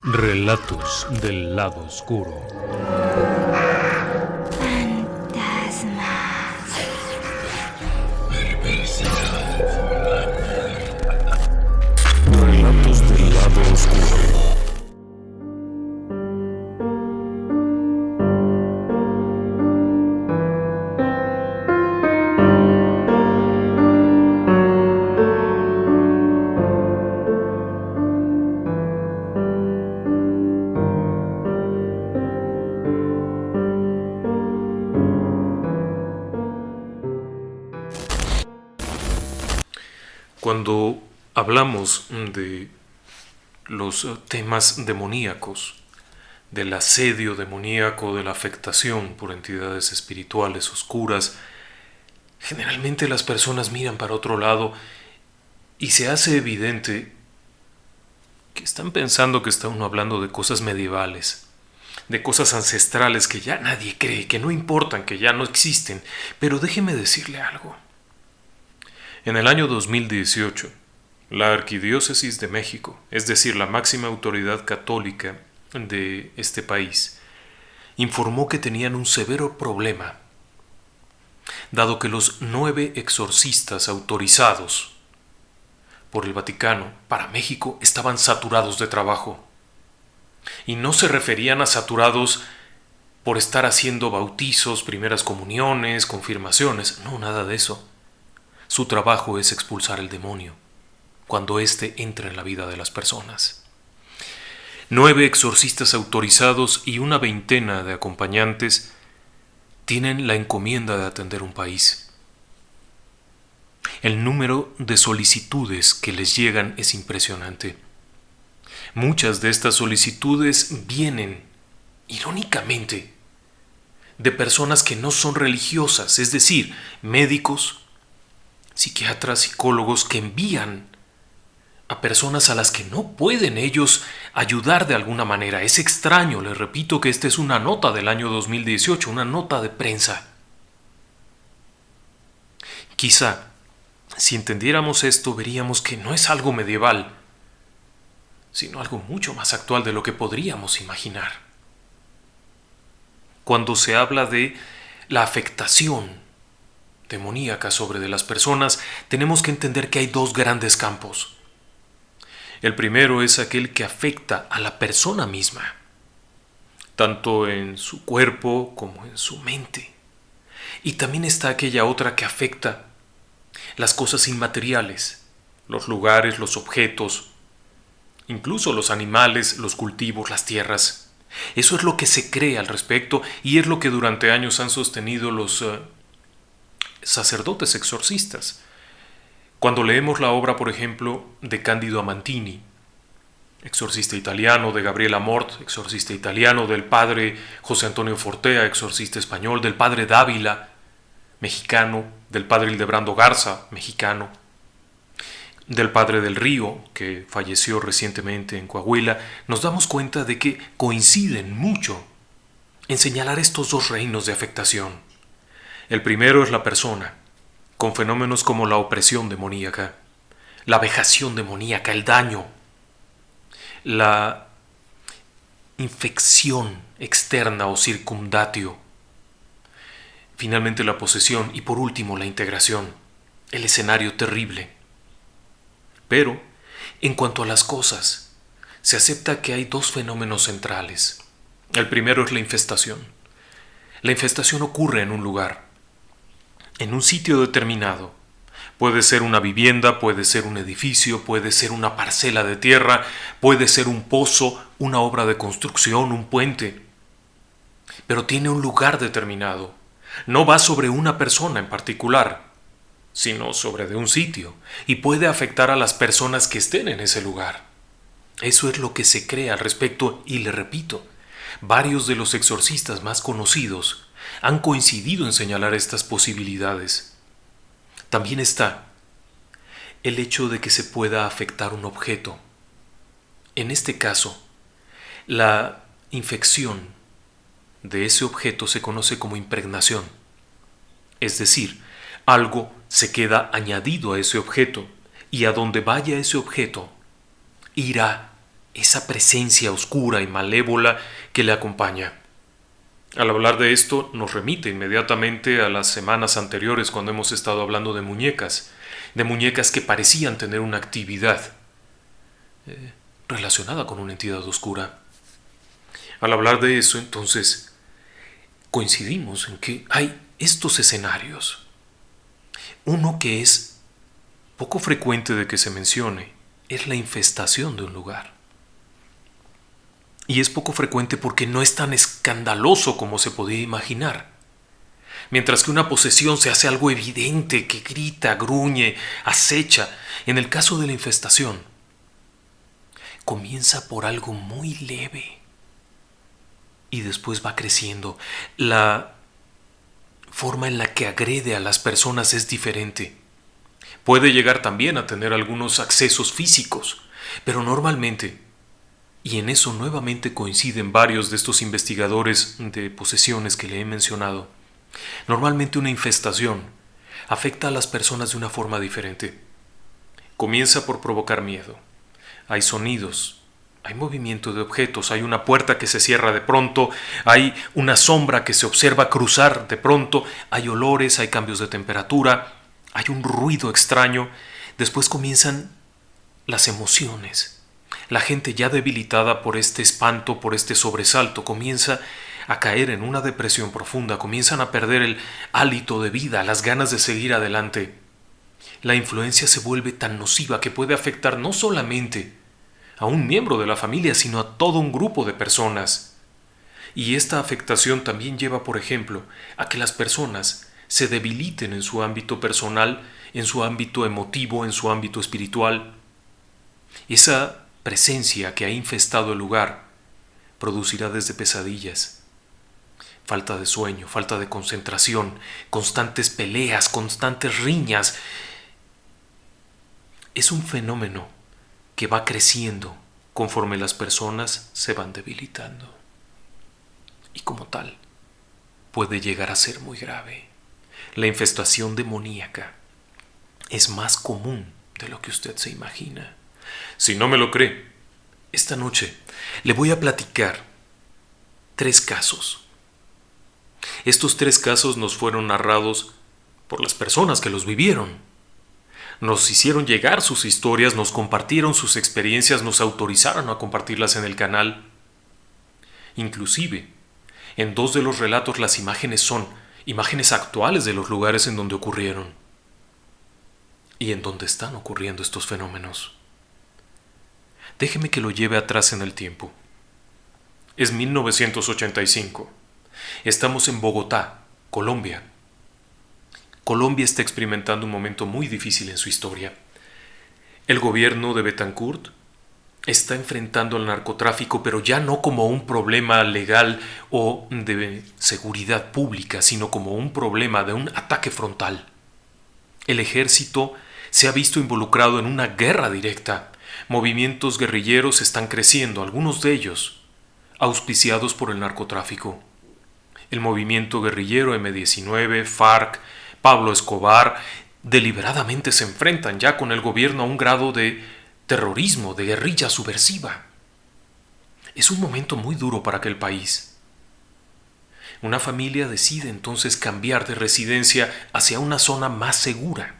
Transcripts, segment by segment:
Relatos del lado oscuro. Relatos del lado oscuro. Cuando hablamos de los temas demoníacos, del asedio demoníaco, de la afectación por entidades espirituales oscuras, generalmente las personas miran para otro lado y se hace evidente que están pensando que está uno hablando de cosas medievales, de cosas ancestrales que ya nadie cree, que no importan, que ya no existen. Pero déjeme decirle algo. En el año 2018, la Arquidiócesis de México, es decir, la máxima autoridad católica de este país, informó que tenían un severo problema, dado que los 9 exorcistas autorizados por el Vaticano para México estaban saturados de trabajo. Y no se referían a saturados por estar haciendo bautizos, primeras comuniones, confirmaciones, no, nada de eso. Su trabajo es expulsar el demonio cuando éste entra en la vida de las personas. 9 exorcistas autorizados y una veintena de acompañantes tienen la encomienda de atender un país. El número de solicitudes que les llegan es impresionante. Muchas de estas solicitudes vienen, irónicamente, de personas que no son religiosas, es decir, médicos, psiquiatras, psicólogos que envían a personas a las que no pueden ellos ayudar de alguna manera. Es extraño, les repito que esta es una nota del año 2018, una nota de prensa. Quizá, si entendiéramos esto, veríamos que no es algo medieval, sino algo mucho más actual de lo que podríamos imaginar. Cuando se habla de la afectación demoníaca sobre de las personas, tenemos que entender que hay 2 grandes campos. El primero es aquel que afecta a la persona misma, tanto en su cuerpo como en su mente. Y también está aquella otra que afecta las cosas inmateriales, los lugares, los objetos, incluso los animales, los cultivos, las tierras. Eso es lo que se cree al respecto y es lo que durante años han sostenido los sacerdotes exorcistas. Cuando leemos la obra, por ejemplo, de Cándido Amantini, exorcista italiano, de Gabriel Amort, exorcista italiano, del padre José Antonio Fortea, exorcista español, del padre Dávila, mexicano, del padre Hildebrando Garza, mexicano, del padre del Río, que falleció recientemente en Coahuila, nos damos cuenta de que coinciden mucho en señalar estos 2 reinos de afectación. El primero es la persona, con fenómenos como la opresión demoníaca, la vejación demoníaca, el daño, la infección externa o circundatio, finalmente la posesión y por último la integración, el escenario terrible. Pero, en cuanto a las cosas, se acepta que hay 2 fenómenos centrales. El primero es la infestación. La infestación ocurre en un lugar, en un sitio determinado. Puede ser una vivienda, puede ser un edificio, puede ser una parcela de tierra, puede ser un pozo, una obra de construcción, un puente. Pero tiene un lugar determinado. No va sobre una persona en particular, sino sobre de un sitio, y puede afectar a las personas que estén en ese lugar. Eso es lo que se cree al respecto y le repito, varios de los exorcistas más conocidos han coincidido en señalar estas posibilidades. También está el hecho de que se pueda afectar un objeto. En este caso, la infección de ese objeto se conoce como impregnación. Es decir, algo se queda añadido a ese objeto y a donde vaya ese objeto irá esa presencia oscura y malévola que le acompaña. Al hablar de esto nos remite inmediatamente a las semanas anteriores cuando hemos estado hablando de muñecas que parecían tener una actividad relacionada con una entidad oscura. Al hablar de eso, entonces, coincidimos en que hay estos escenarios. Uno que es poco frecuente de que se mencione es la infestación de un lugar. Y es poco frecuente porque no es tan escandaloso como se podía imaginar. Mientras que una posesión se hace algo evidente, que grita, gruñe, acecha. En el caso de la infestación, comienza por algo muy leve y después va creciendo. La forma en la que agrede a las personas es diferente. Puede llegar también a tener algunos accesos físicos, pero normalmente, y en eso nuevamente coinciden varios de estos investigadores de posesiones que le he mencionado, normalmente una infestación afecta a las personas de una forma diferente. Comienza por provocar miedo. Hay sonidos, hay movimiento de objetos, hay una puerta que se cierra de pronto, hay una sombra que se observa cruzar de pronto, hay olores, hay cambios de temperatura, hay un ruido extraño. Después comienzan las emociones. La gente ya debilitada por este espanto, por este sobresalto, comienza a caer en una depresión profunda, comienzan a perder el hálito de vida, las ganas de seguir adelante. La influencia se vuelve tan nociva que puede afectar no solamente a un miembro de la familia, sino a todo un grupo de personas. Y esta afectación también lleva, por ejemplo, a que las personas se debiliten en su ámbito personal, en su ámbito emotivo, en su ámbito espiritual. Esa presencia que ha infestado el lugar producirá desde pesadillas, falta de sueño, falta de concentración, constantes peleas, constantes riñas. Es un fenómeno que va creciendo conforme las personas se van debilitando. Y como tal, puede llegar a ser muy grave. La infestación demoníaca es más común de lo que usted se imagina. Si no me lo cree, esta noche le voy a platicar 3 casos. Estos 3 casos nos fueron narrados por las personas que los vivieron. Nos hicieron llegar sus historias, nos compartieron sus experiencias, nos autorizaron a compartirlas en el canal. Inclusive, en 2 de los relatos las imágenes son imágenes actuales de los lugares en donde ocurrieron y en donde están ocurriendo estos fenómenos. Déjeme que lo lleve atrás en el tiempo. Es 1985. Estamos en Bogotá, Colombia. Colombia está experimentando un momento muy difícil en su historia. El gobierno de Betancourt está enfrentando al narcotráfico, pero ya no como un problema legal o de seguridad pública, sino como un problema de un ataque frontal. El ejército se ha visto involucrado en una guerra directa. Movimientos guerrilleros están creciendo, algunos de ellos auspiciados por el narcotráfico. El movimiento guerrillero M-19, FARC, Pablo Escobar, deliberadamente se enfrentan ya con el gobierno a un grado de terrorismo, de guerrilla subversiva. Es un momento muy duro para aquel país. Una familia decide entonces cambiar de residencia hacia una zona más segura.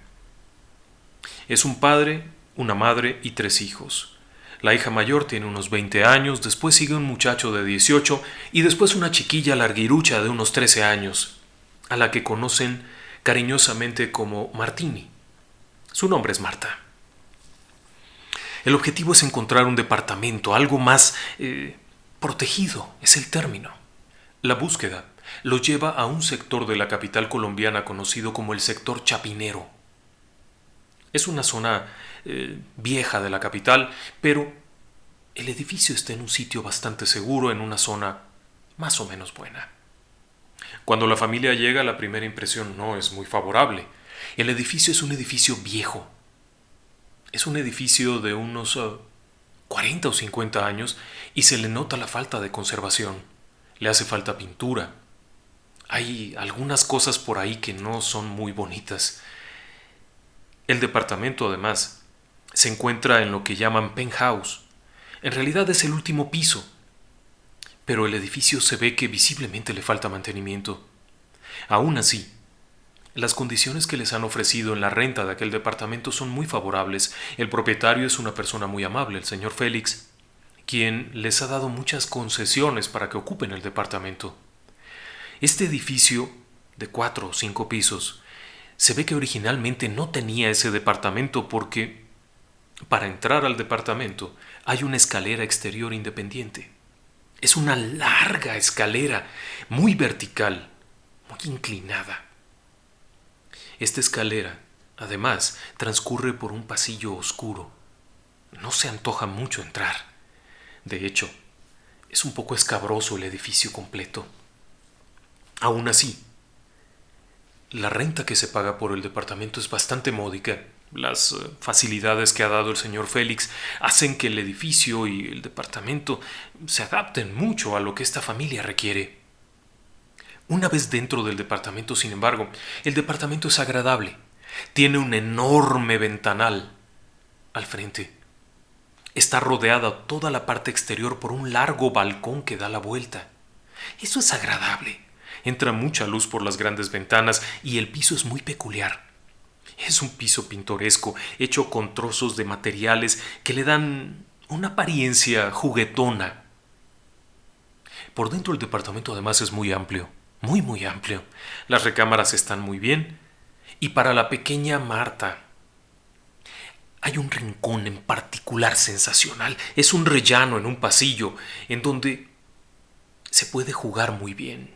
Es un padre, una madre y 3 hijos. La hija mayor tiene unos 20 años, después sigue un muchacho de 18 y después una chiquilla larguirucha de unos 13 años, a la que conocen cariñosamente como Martini. Su nombre es Marta. El objetivo es encontrar un departamento, algo más protegido, es el término. La búsqueda los lleva a un sector de la capital colombiana conocido como el sector Chapinero. Es una zona vieja de la capital, pero el edificio está en un sitio bastante seguro, en una zona más o menos buena. Cuando la familia llega, la primera impresión no es muy favorable. El edificio es un edificio viejo. Es un edificio de unos 40 o 50 años y se le nota la falta de conservación. Le hace falta pintura. Hay algunas cosas por ahí que no son muy bonitas. El departamento, además, se encuentra en lo que llaman penthouse. En realidad es el último piso, pero el edificio se ve que visiblemente le falta mantenimiento. Aún así, las condiciones que les han ofrecido en la renta de aquel departamento son muy favorables. El propietario es una persona muy amable, el señor Félix, quien les ha dado muchas concesiones para que ocupen el departamento. Este edificio, de 4 o 5 pisos, se ve que originalmente no tenía ese departamento porque para entrar al departamento hay una escalera exterior independiente. Es una larga escalera, muy vertical, muy inclinada. Esta escalera, además, transcurre por un pasillo oscuro. No se antoja mucho entrar. De hecho, es un poco escabroso el edificio completo. Aún así, la renta que se paga por el departamento es bastante módica. Las facilidades que ha dado el señor Félix hacen que el edificio y el departamento se adapten mucho a lo que esta familia requiere. Una vez dentro del departamento, sin embargo, el departamento es agradable. Tiene un enorme ventanal al frente. Está rodeada toda la parte exterior por un largo balcón que da la vuelta. Eso es agradable. Entra mucha luz por las grandes ventanas y el piso es muy peculiar. Es un piso pintoresco, hecho con trozos de materiales que le dan una apariencia juguetona. Por dentro el departamento además es muy amplio, muy amplio. Las recámaras están muy bien. Y para la pequeña Marta hay un rincón en particular sensacional. Es un rellano en un pasillo en donde se puede jugar muy bien.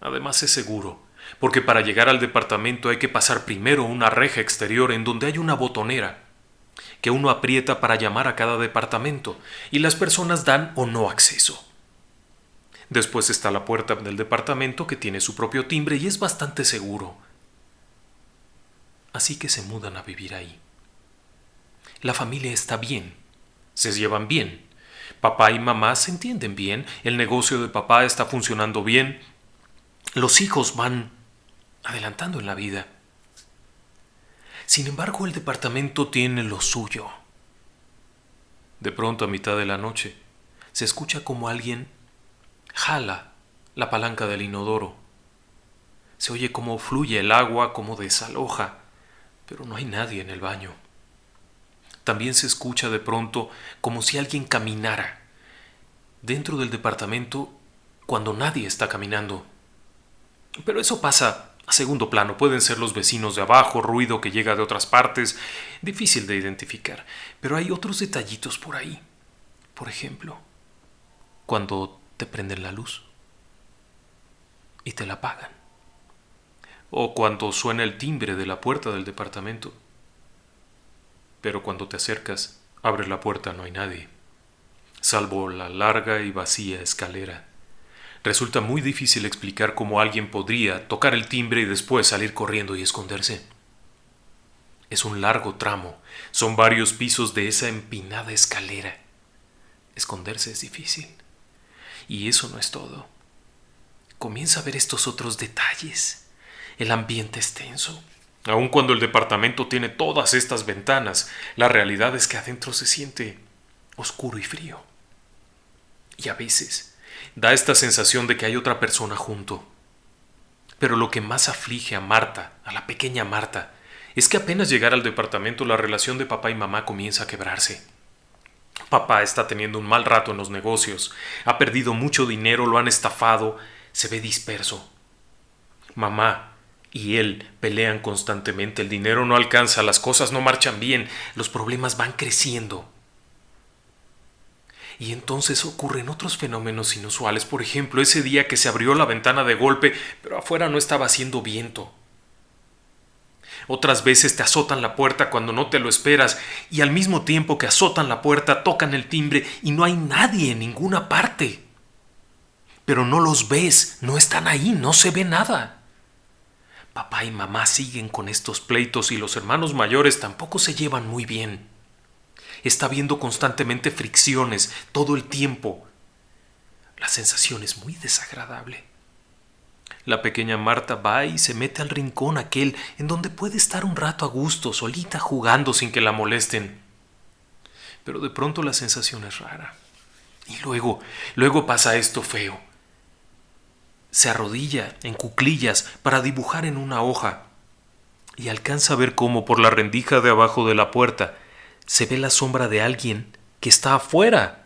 Además es seguro, porque para llegar al departamento hay que pasar primero una reja exterior en donde hay una botonera que uno aprieta para llamar a cada departamento y las personas dan o no acceso. Después está la puerta del departamento que tiene su propio timbre y es bastante seguro. Así que se mudan a vivir ahí. La familia está bien, se llevan bien. Papá y mamá se entienden bien, el negocio de papá está funcionando bien. Los hijos van adelantando en la vida. Sin embargo, el departamento tiene lo suyo. De pronto, a mitad de la noche, se escucha como alguien jala la palanca del inodoro. Se oye cómo fluye el agua, cómo desaloja, pero no hay nadie en el baño. También se escucha de pronto como si alguien caminara dentro del departamento cuando nadie está caminando. Pero eso pasa a segundo plano. Pueden ser los vecinos de abajo, ruido que llega de otras partes, difícil de identificar. Pero hay otros detallitos por ahí. Por ejemplo, cuando te prenden la luz y te la apagan. O cuando suena el timbre de la puerta del departamento. Pero cuando te acercas, abres la puerta, no hay nadie, salvo la larga y vacía escalera. Resulta muy difícil explicar cómo alguien podría tocar el timbre y después salir corriendo y esconderse. Es un largo tramo, son varios pisos de esa empinada escalera. Esconderse es difícil. Y eso no es todo. Comienza a ver estos otros detalles. El ambiente es tenso. Aun cuando el departamento tiene todas estas ventanas, la realidad es que adentro se siente oscuro y frío. Y a veces da esta sensación de que hay otra persona junto. Pero lo que más aflige a Marta, a la pequeña Marta, es que apenas llegar al departamento la relación de papá y mamá comienza a quebrarse. Papá está teniendo un mal rato en los negocios, ha perdido mucho dinero, lo han estafado, se ve disperso. Mamá y él pelean constantemente, el dinero no alcanza, las cosas no marchan bien, los problemas van creciendo. Y entonces ocurren otros fenómenos inusuales. Por ejemplo, ese día que se abrió la ventana de golpe, pero afuera no estaba haciendo viento. Otras veces te azotan la puerta cuando no te lo esperas y al mismo tiempo que azotan la puerta tocan el timbre y no hay nadie en ninguna parte. Pero no los ves, no están ahí, no se ve nada. Papá y mamá siguen con estos pleitos y los hermanos mayores tampoco se llevan muy bien. Está habiendo constantemente fricciones todo el tiempo. La sensación es muy desagradable. La pequeña Marta va y se mete al rincón aquel en donde puede estar un rato a gusto, solita jugando sin que la molesten. pero de pronto la sensación es rara. Y luego pasa esto feo. Se arrodilla en cuclillas para dibujar en una hoja y alcanza a ver cómo por la rendija de abajo de la puerta se ve la sombra de alguien que está afuera.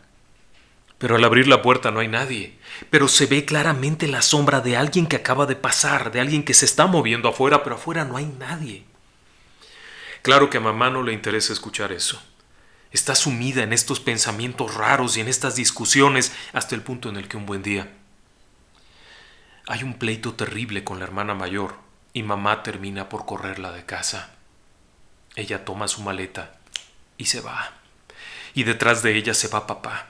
Pero al abrir la puerta no hay nadie, pero se ve claramente la sombra de alguien que acaba de pasar, de alguien que se está moviendo afuera, pero afuera no hay nadie. Claro que a mamá no le interesa escuchar eso. Está sumida en estos pensamientos raros y en estas discusiones hasta el punto en el que un buen día hay un pleito terrible con la hermana mayor y mamá termina por correrla de casa. Ella toma su maleta y se va. Y detrás de ella se va papá.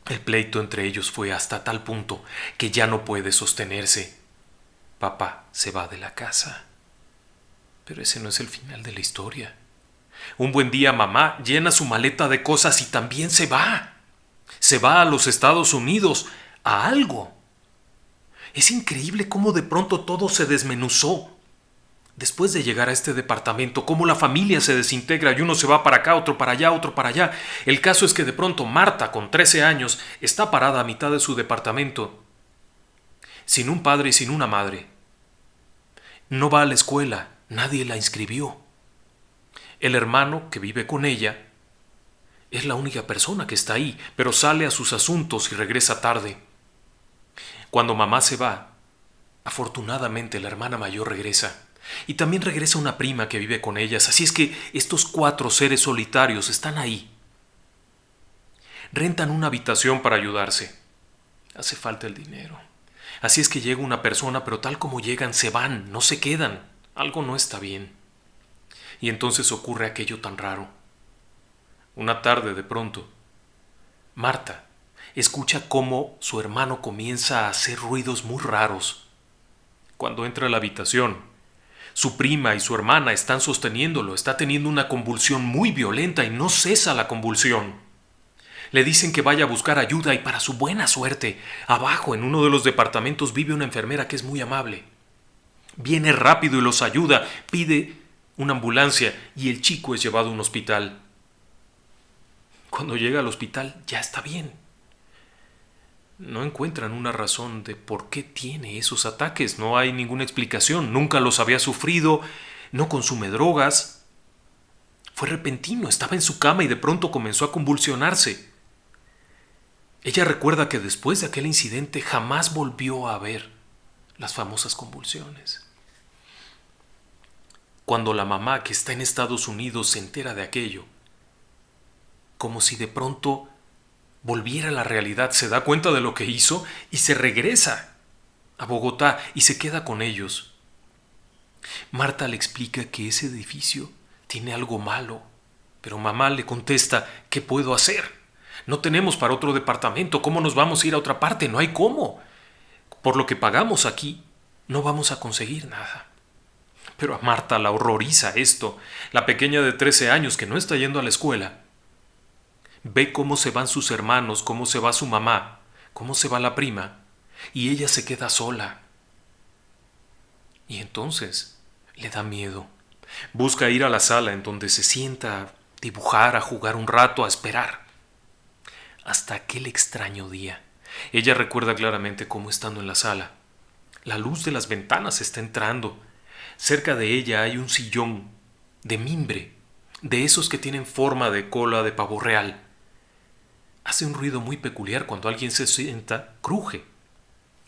El pleito entre ellos fue hasta tal punto que ya no puede sostenerse. Papá se va de la casa. Pero ese no es el final de la historia. Un buen día mamá llena su maleta de cosas y también se va. Se va a los Estados Unidos, a algo. Es increíble cómo de pronto todo se desmenuzó. Después de llegar a este departamento, cómo la familia se desintegra y uno se va para acá, otro para allá, otro para allá. El caso es que de pronto Marta, con 13 años, está parada a mitad de su departamento, sin un padre y sin una madre. No va a la escuela, nadie la inscribió. El hermano que vive con ella es la única persona que está ahí, pero sale a sus asuntos y regresa tarde. Cuando mamá se va, afortunadamente la hermana mayor regresa. Y también regresa una prima que vive con ellas, así es que estos 4 seres solitarios están ahí. Rentan una habitación para ayudarse. Hace falta el dinero. Así es que llega una persona, pero tal como llegan, se van, no se quedan. Algo no está bien. Y entonces ocurre aquello tan raro. Una tarde de pronto, Marta escucha cómo su hermano comienza a hacer ruidos muy raros. Cuando entra a la habitación, su prima y su hermana están sosteniéndolo, está teniendo una convulsión muy violenta y no cesa la convulsión. Le dicen que vaya a buscar ayuda y para su buena suerte, abajo en uno de los departamentos vive una enfermera que es muy amable. Viene rápido y los ayuda, pide una ambulancia y el chico es llevado a un hospital. Cuando llega al hospital ya está bien. No encuentran una razón de por qué tiene esos ataques, no hay ninguna explicación, nunca los había sufrido, no consume drogas. Fue repentino, estaba en su cama y de pronto comenzó a convulsionarse. Ella recuerda que después de aquel incidente jamás volvió a ver las famosas convulsiones. Cuando la mamá que está en Estados Unidos se entera de aquello, como si de pronto volviera a la realidad, se da cuenta de lo que hizo y se regresa a Bogotá y se queda con ellos. Marta le explica que ese edificio tiene algo malo, pero mamá le contesta: ¿qué puedo hacer? No tenemos para otro departamento, ¿cómo nos vamos a ir a otra parte? No hay cómo. Por lo que pagamos aquí, no vamos a conseguir nada. Pero a Marta la horroriza esto. La pequeña de 13 años que no está yendo a la escuela ve cómo se van sus hermanos, cómo se va su mamá, cómo se va la prima, y ella se queda sola. Y entonces le da miedo. Busca ir a la sala en donde se sienta a dibujar, a jugar un rato, a esperar. Hasta aquel extraño día. Ella recuerda claramente cómo estando en la sala, la luz de las ventanas está entrando. Cerca de ella hay un sillón de mimbre, de esos que tienen forma de cola de pavo real. Hace un ruido muy peculiar cuando alguien se sienta, cruje.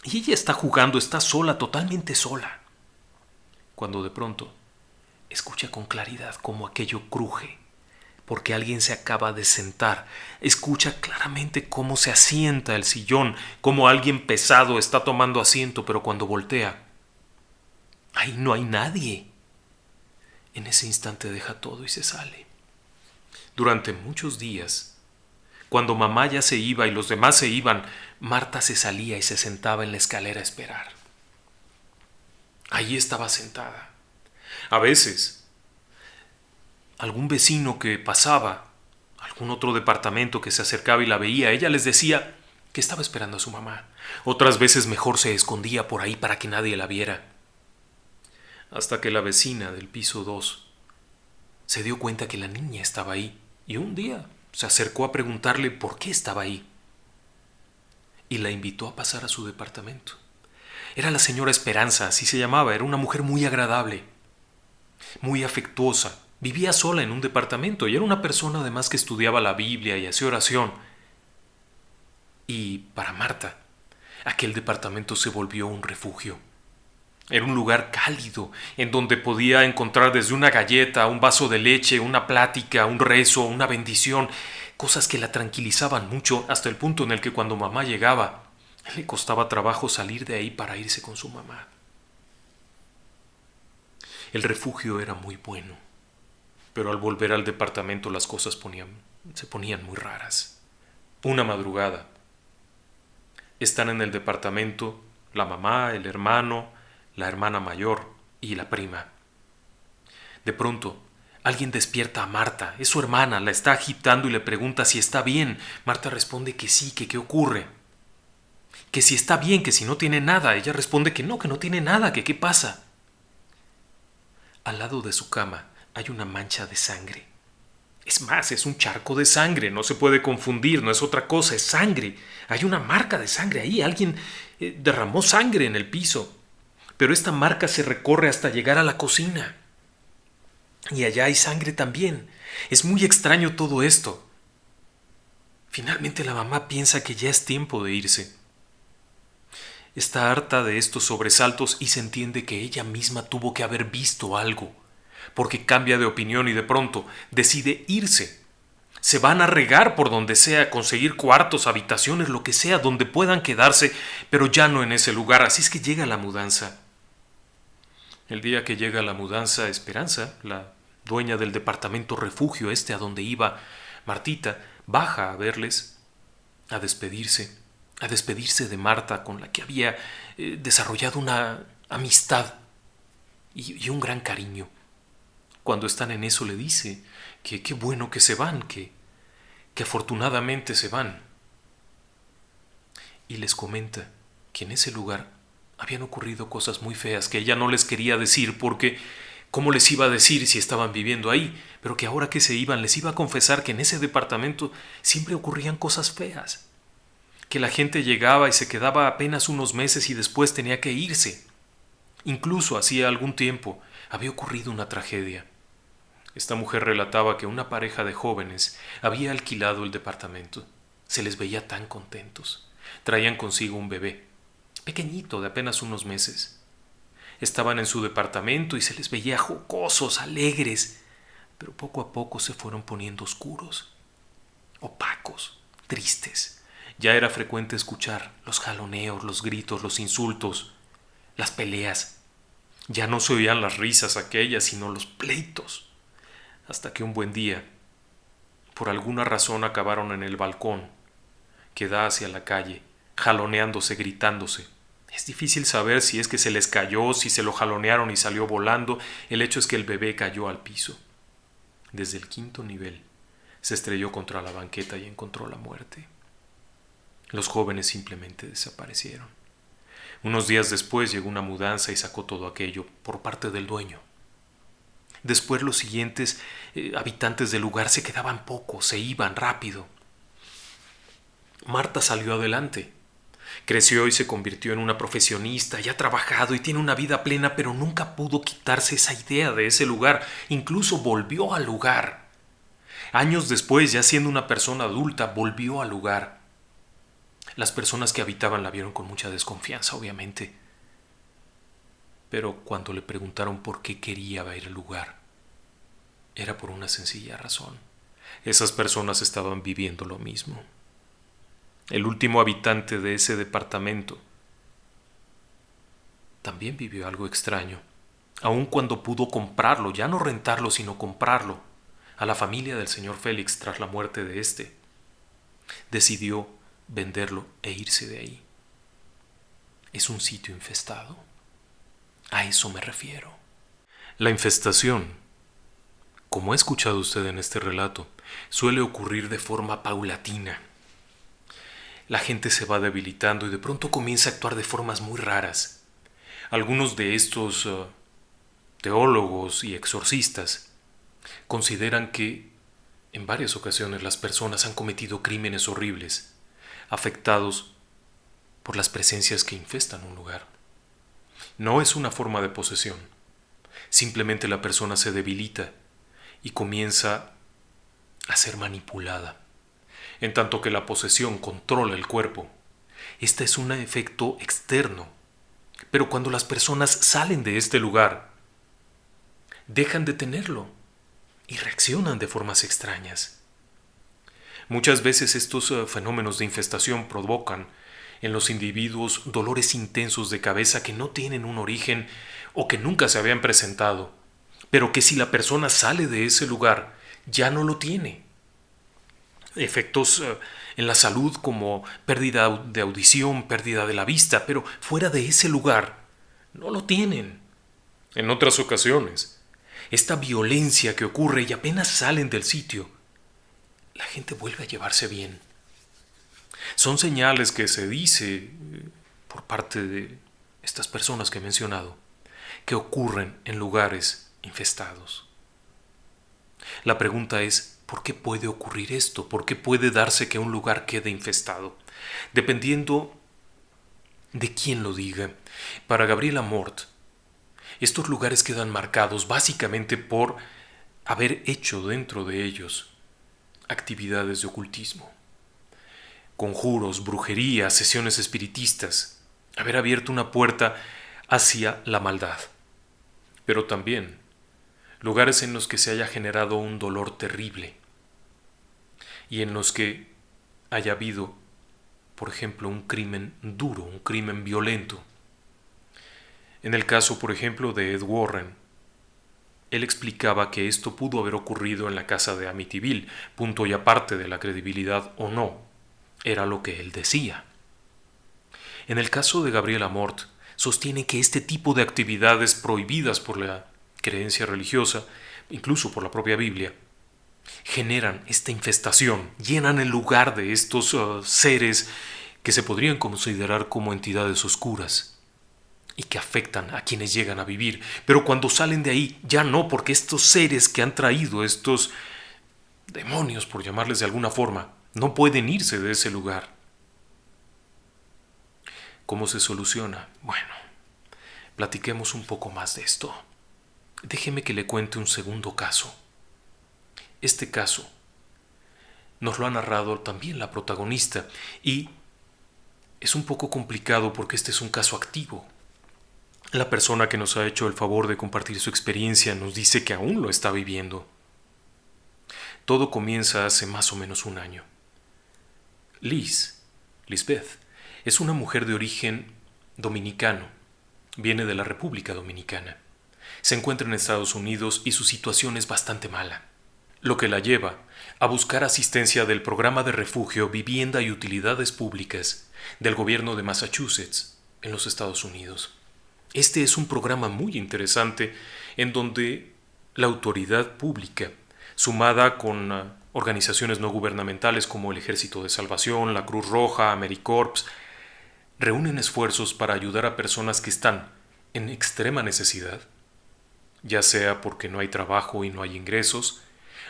Y ella está jugando, está sola, totalmente sola. Cuando de pronto escucha con claridad cómo aquello cruje, porque alguien se acaba de sentar. Escucha claramente cómo se asienta el sillón, cómo alguien pesado está tomando asiento, pero cuando voltea, ahí no hay nadie. En ese instante deja todo y se sale. Durante muchos días, cuando mamá ya se iba y los demás se iban, Marta se salía y se sentaba en la escalera a esperar. Ahí estaba sentada. A veces, algún vecino que pasaba, algún otro departamento que se acercaba y la veía, ella les decía que estaba esperando a su mamá. Otras veces mejor se escondía por ahí para que nadie la viera. Hasta que la vecina del piso 2 se dio cuenta que la niña estaba ahí y un día Se acercó a preguntarle por qué estaba ahí y la invitó a pasar a su departamento. Era la señora Esperanza, así se llamaba. Era una mujer muy agradable, muy afectuosa. Vivía sola en un departamento y era una persona además que estudiaba la Biblia y hacía oración. Y para Marta, aquel departamento se volvió un refugio. Era un lugar cálido, en donde podía encontrar desde una galleta, un vaso de leche, una plática, un rezo, una bendición, cosas que la tranquilizaban mucho, hasta el punto en el que cuando mamá llegaba, le costaba trabajo salir de ahí para irse con su mamá. El refugio era muy bueno, pero al volver al departamento las cosas se ponían muy raras. Una madrugada, están en el departamento la mamá, el hermano, la hermana mayor y la prima. De pronto, alguien despierta a Marta. Es su hermana, la está agitando y le pregunta si está bien. Marta responde que sí, que qué ocurre. Que si está bien, que si no tiene nada. Ella responde que no tiene nada, que qué pasa. Al lado de su cama hay una mancha de sangre. Es más, es un charco de sangre, no se puede confundir, no es otra cosa, es sangre. Hay una marca de sangre ahí, alguien derramó sangre en el piso. Pero esta marca se recorre hasta llegar a la cocina. Y allá hay sangre también. Es muy extraño todo esto. Finalmente la mamá piensa que ya es tiempo de irse. Está harta de estos sobresaltos y se entiende que ella misma tuvo que haber visto algo, porque cambia de opinión y de pronto decide irse. Se van a regar por donde sea, conseguir cuartos, habitaciones, lo que sea, donde puedan quedarse, pero ya no en ese lugar. Así es que llega la mudanza. El día que llega la mudanza, Esperanza, la dueña del departamento refugio a donde iba Martita, baja a verles, a despedirse de Marta, con la que había desarrollado una amistad y un gran cariño. Cuando están en eso le dice que qué bueno que se van, que afortunadamente se van. Y les comenta que en ese lugar habían ocurrido cosas muy feas que ella no les quería decir porque ¿cómo les iba a decir si estaban viviendo ahí? Pero que ahora que se iban les iba a confesar que en ese departamento siempre ocurrían cosas feas. Que la gente llegaba y se quedaba apenas unos meses y después tenía que irse. Incluso hacía algún tiempo había ocurrido una tragedia. Esta mujer relataba que una pareja de jóvenes había alquilado el departamento. Se les veía tan contentos. Traían consigo un bebé, pequeñito, de apenas unos meses. Estaban en su departamento y se les veía jocosos, alegres, pero poco a poco se fueron poniendo oscuros, opacos, tristes. Ya era frecuente escuchar los jaloneos, los gritos, los insultos, las peleas. Ya no se oían las risas aquellas, sino los pleitos. Hasta que un buen día, por alguna razón, acabaron en el balcón que da hacia la calle, jaloneándose, gritándose. Es difícil saber si es que se les cayó, si se lo jalonearon y salió volando. El hecho es que el bebé cayó al piso. Desde el 5.º nivel se estrelló contra la banqueta y encontró la muerte. Los jóvenes simplemente desaparecieron. Unos días después llegó una mudanza y sacó todo aquello por parte del dueño. Después los siguientes habitantes del lugar se quedaban pocos, se iban rápido. Marta salió adelante. Creció y se convirtió en una profesionista, ya ha trabajado y tiene una vida plena, pero nunca pudo quitarse esa idea de ese lugar. Incluso volvió al lugar. Años después, ya siendo una persona adulta, volvió al lugar. Las personas que habitaban la vieron con mucha desconfianza, obviamente. Pero cuando le preguntaron por qué quería ir al lugar, era por una sencilla razón. Esas personas estaban viviendo lo mismo. El último habitante de ese departamento también vivió algo extraño, aun cuando pudo comprarlo, ya no rentarlo, sino comprarlo, a la familia del señor Félix tras la muerte de éste. Decidió venderlo e irse de ahí. Es un sitio infestado. A eso me refiero. La infestación, como ha escuchado usted en este relato, suele ocurrir de forma paulatina. La gente se va debilitando y de pronto comienza a actuar de formas muy raras. Algunos de estos teólogos y exorcistas consideran que En varias ocasiones las personas han cometido crímenes horribles, afectados por las presencias que infestan un lugar. No es una forma de posesión. Simplemente la persona se debilita y comienza a ser manipulada. En tanto que la posesión controla el cuerpo, este es un efecto externo. Pero cuando las personas salen de este lugar, dejan de tenerlo y reaccionan de formas extrañas. Muchas veces estos fenómenos de infestación provocan en los individuos dolores intensos de cabeza que no tienen un origen o que nunca se habían presentado, pero que si la persona sale de ese lugar ya no lo tiene. Efectos en la salud como pérdida de audición, pérdida de la vista, pero fuera de ese lugar no lo tienen. En otras ocasiones, esta violencia que ocurre y apenas salen del sitio, la gente vuelve a llevarse bien. Son señales que se dice por parte de estas personas que he mencionado, que ocurren en lugares infestados. La pregunta es, ¿por qué puede ocurrir esto? ¿Por qué puede darse que un lugar quede infestado? Dependiendo de quién lo diga. Para Gabriel Amorth, estos lugares quedan marcados básicamente por haber hecho dentro de ellos actividades de ocultismo, conjuros, brujerías, sesiones espiritistas, haber abierto una puerta hacia la maldad, pero también lugares en los que se haya generado un dolor terrible y en los que haya habido, por ejemplo, un crimen duro, un crimen violento. En el caso, por ejemplo, de Ed Warren, él explicaba que esto pudo haber ocurrido en la casa de Amityville, punto y aparte de la credibilidad o no, era lo que él decía. En el caso de Gabriel Amorth, sostiene que este tipo de actividades prohibidas por la creencia religiosa, incluso por la propia Biblia, generan esta infestación, llenan el lugar de estos seres que se podrían considerar como entidades oscuras y que afectan a quienes llegan a vivir. Pero cuando salen de ahí, ya no, porque estos seres que han traído, estos demonios, por llamarles de alguna forma, no pueden irse de ese lugar. ¿Cómo se soluciona? Bueno, platiquemos un poco más de esto. Déjeme que le cuente un segundo caso. Este caso nos lo ha narrado también la protagonista y es un poco complicado porque este es un caso activo. La persona que nos ha hecho el favor de compartir su experiencia nos dice que aún lo está viviendo. Todo comienza hace más o menos un año. Lisbeth, es una mujer de origen dominicano. Viene de la República Dominicana. Se encuentra en Estados Unidos y su situación es bastante mala, lo que la lleva a buscar asistencia del Programa de Refugio, Vivienda y Utilidades Públicas del gobierno de Massachusetts, en los Estados Unidos. Este es un programa muy interesante en donde la autoridad pública, sumada con organizaciones no gubernamentales como el Ejército de Salvación, la Cruz Roja, AmeriCorps, reúnen esfuerzos para ayudar a personas que están en extrema necesidad, ya sea porque no hay trabajo y no hay ingresos,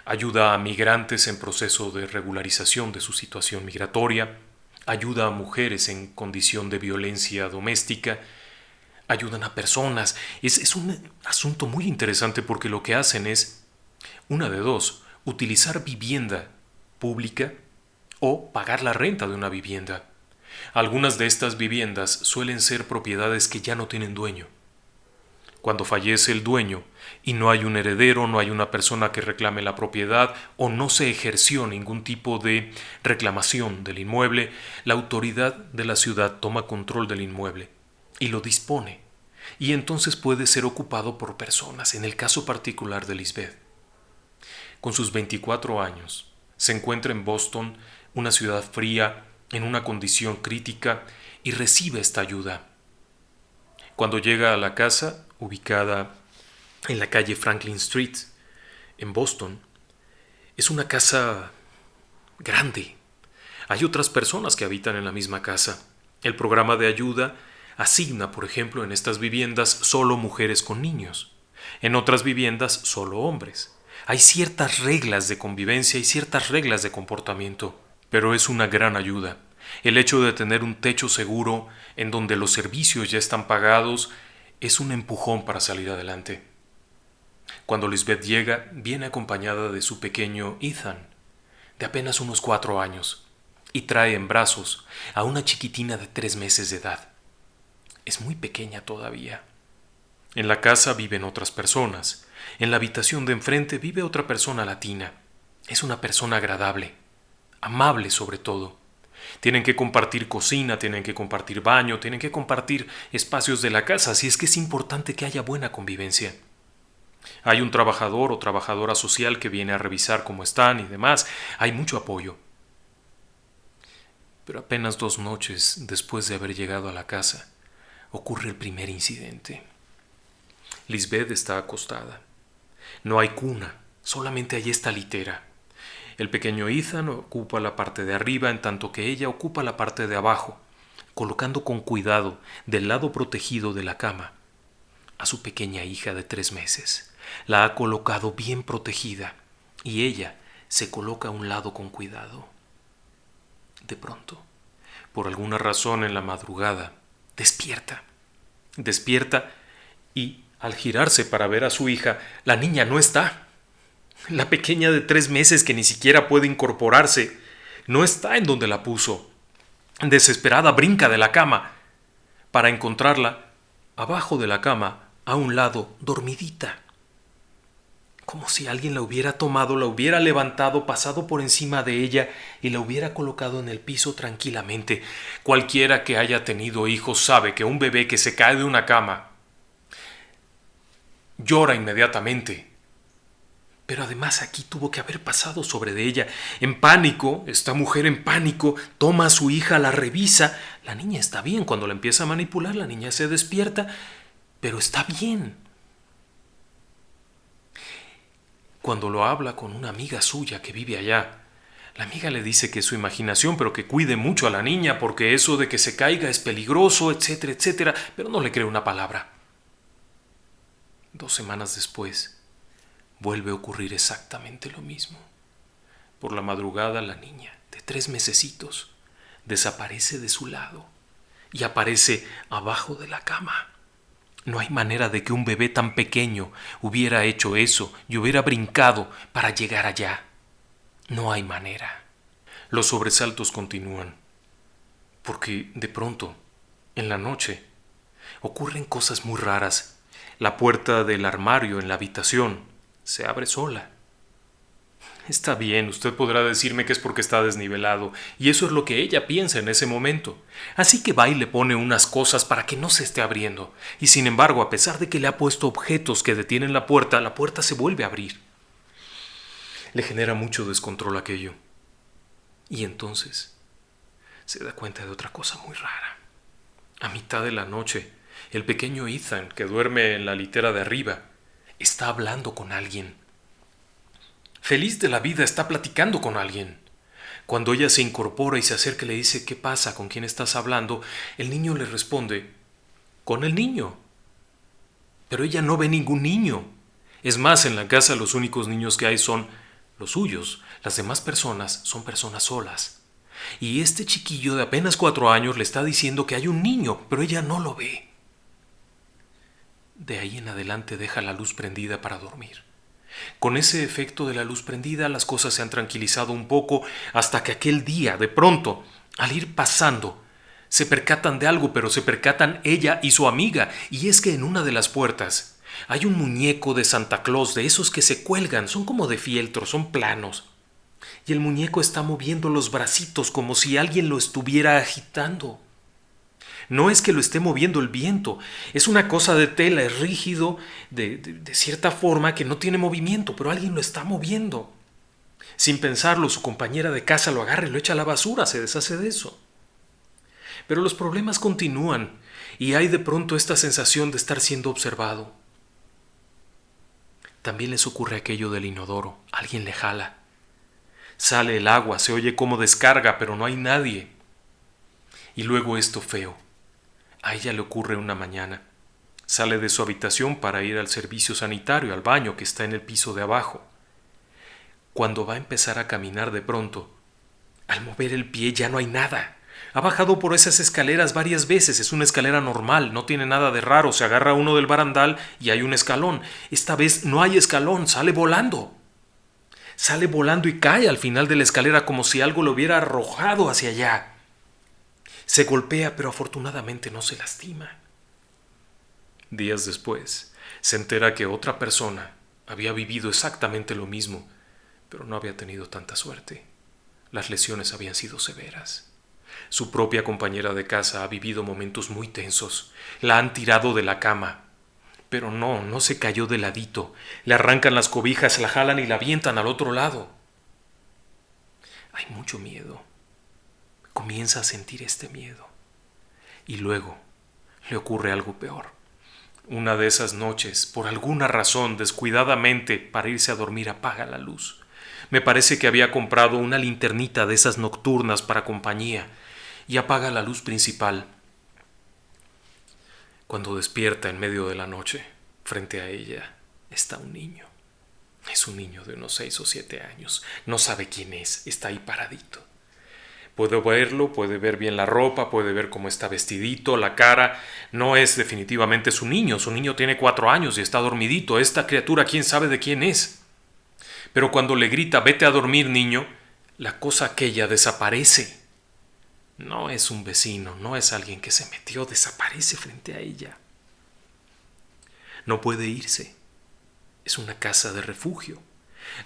ayuda a migrantes en proceso de regularización de su situación migratoria, ayuda a mujeres en condición de violencia doméstica, ayudan a personas. Es un asunto muy interesante porque lo que hacen es, una de dos, utilizar vivienda pública o pagar la renta de una vivienda. Algunas de estas viviendas suelen ser propiedades que ya no tienen dueño. Cuando fallece el dueño y no hay un heredero, no hay una persona que reclame la propiedad o no se ejerció ningún tipo de reclamación del inmueble, la autoridad de la ciudad toma control del inmueble y lo dispone, y entonces puede ser ocupado por personas. En el caso particular de Lisbeth, con sus 24 años, se encuentra en Boston, una ciudad fría, en una condición crítica, y recibe esta ayuda. Cuando llega a la casa, ubicada en la calle Franklin Street, en Boston, es una casa grande. Hay otras personas que habitan en la misma casa. El programa de ayuda asigna, por ejemplo, en estas viviendas solo mujeres con niños. En otras viviendas, solo hombres. Hay ciertas reglas de convivencia y ciertas reglas de comportamiento, pero es una gran ayuda. El hecho de tener un techo seguro en donde los servicios ya están pagados es un empujón para salir adelante. Cuando Lisbeth llega, viene acompañada de su pequeño Ethan, de apenas unos 4 años, y trae en brazos a una chiquitina de 3 meses de edad. Es muy pequeña todavía. En la casa viven otras personas. En la habitación de enfrente vive otra persona latina. Es una persona agradable, amable sobre todo. Tienen que compartir cocina, tienen que compartir baño, tienen que compartir espacios de la casa, así es que es importante que haya buena convivencia. Hay un trabajador o trabajadora social que viene a revisar cómo están y demás. Hay mucho apoyo. Pero apenas 2 noches después de haber llegado a la casa, ocurre el primer incidente. Lisbeth está acostada. No hay cuna, solamente hay esta litera. El pequeño Ethan ocupa la parte de arriba, en tanto que ella ocupa la parte de abajo, colocando con cuidado del lado protegido de la cama a su pequeña hija de 3 meses. La ha colocado bien protegida y ella se coloca a un lado con cuidado. De pronto, por alguna razón en la madrugada, despierta y al girarse para ver a su hija, la niña no está. La pequeña de 3 meses que ni siquiera puede incorporarse, no está en donde la puso. Desesperada brinca de la cama para encontrarla abajo de la cama, a un lado, dormidita. Como si alguien la hubiera tomado, la hubiera levantado, pasado por encima de ella y la hubiera colocado en el piso tranquilamente. Cualquiera que haya tenido hijos sabe que un bebé que se cae de una cama llora inmediatamente. Pero además aquí tuvo que haber pasado sobre de ella. En pánico, esta mujer en pánico, toma a su hija, la revisa. La niña está bien. Cuando la empieza a manipular, la niña se despierta, pero está bien. Cuando lo habla con una amiga suya que vive allá, la amiga le dice que es su imaginación, pero que cuide mucho a la niña porque eso de que se caiga es peligroso, etcétera, etcétera, pero no le cree una palabra. 2 semanas después, vuelve a ocurrir exactamente lo mismo. Por la madrugada la niña, de 3 mesecitos, desaparece de su lado y aparece abajo de la cama. No hay manera de que un bebé tan pequeño hubiera hecho eso y hubiera brincado para llegar allá. No hay manera. Los sobresaltos continúan, porque de pronto, en la noche, ocurren cosas muy raras. La puerta del armario en la habitación se abre sola. Está bien, usted podrá decirme que es porque está desnivelado, y eso es lo que ella piensa en ese momento. Así que va y le pone unas cosas para que no se esté abriendo, y sin embargo, a pesar de que le ha puesto objetos que detienen la puerta se vuelve a abrir. Le genera mucho descontrol aquello. Y entonces se da cuenta de otra cosa muy rara. A mitad de la noche, el pequeño Ethan, que duerme en la litera de arriba, está hablando con alguien. Feliz de la vida, está platicando con alguien. Cuando ella se incorpora y se acerca y le dice ¿qué pasa? ¿Con quién estás hablando? El niño le responde con el niño. Pero ella no ve ningún niño. Es más, en la casa los únicos niños que hay son los suyos. Las demás personas son personas solas. Y este chiquillo de apenas 4 años le está diciendo que hay un niño, pero ella no lo ve. De ahí en adelante deja la luz prendida para dormir. Con ese efecto de la luz prendida las cosas se han tranquilizado un poco hasta que aquel día, de pronto, al ir pasando, se percatan de algo, pero se percatan ella y su amiga, y es que en una de las puertas hay un muñeco de Santa Claus, de esos que se cuelgan, son como de fieltro, son planos, y el muñeco está moviendo los bracitos como si alguien lo estuviera agitando. No es que lo esté moviendo el viento, es una cosa de tela, es rígido de cierta forma que no tiene movimiento, pero alguien lo está moviendo. Sin pensarlo, su compañera de casa lo agarra y lo echa a la basura, se deshace de eso. Pero los problemas continúan y hay de pronto esta sensación de estar siendo observado. También les ocurre aquello del inodoro, alguien le jala. Sale el agua, se oye cómo descarga, pero no hay nadie. Y luego esto feo. A ella le ocurre una mañana. Sale de su habitación para ir al servicio sanitario, al baño que está en el piso de abajo. Cuando va a empezar a caminar de pronto, al mover el pie ya no hay nada. Ha bajado por esas escaleras varias veces, es una escalera normal, no tiene nada de raro, se agarra uno del barandal y hay un escalón. Esta vez no hay escalón, sale volando. Sale volando y cae al final de la escalera como si algo lo hubiera arrojado hacia allá. Se golpea, pero afortunadamente no se lastima. Días después, se entera que otra persona había vivido exactamente lo mismo, pero no había tenido tanta suerte. Las lesiones habían sido severas. Su propia compañera de casa ha vivido momentos muy tensos. La han tirado de la cama. Pero no se cayó de ladito. Le arrancan las cobijas, la jalan y la avientan al otro lado. Hay mucho miedo. Comienza a sentir este miedo. Y luego le ocurre algo peor. Una de esas noches, por alguna razón, descuidadamente, para irse a dormir, apaga la luz. Me parece que había comprado una linternita de esas nocturnas para compañía y apaga la luz principal. Cuando despierta en medio de la noche, frente a ella está un niño. Es un niño de unos 6 o 7 años. No sabe quién es, está ahí paradito. Puede verlo, puede ver bien la ropa, puede ver cómo está vestidito, la cara. No es definitivamente su niño tiene 4 años y está dormidito. Esta criatura, quién sabe de quién es. Pero cuando le grita, vete a dormir, niño, la cosa aquella desaparece. No es un vecino, no es alguien que se metió, desaparece frente a ella. No puede irse. Es una casa de refugio.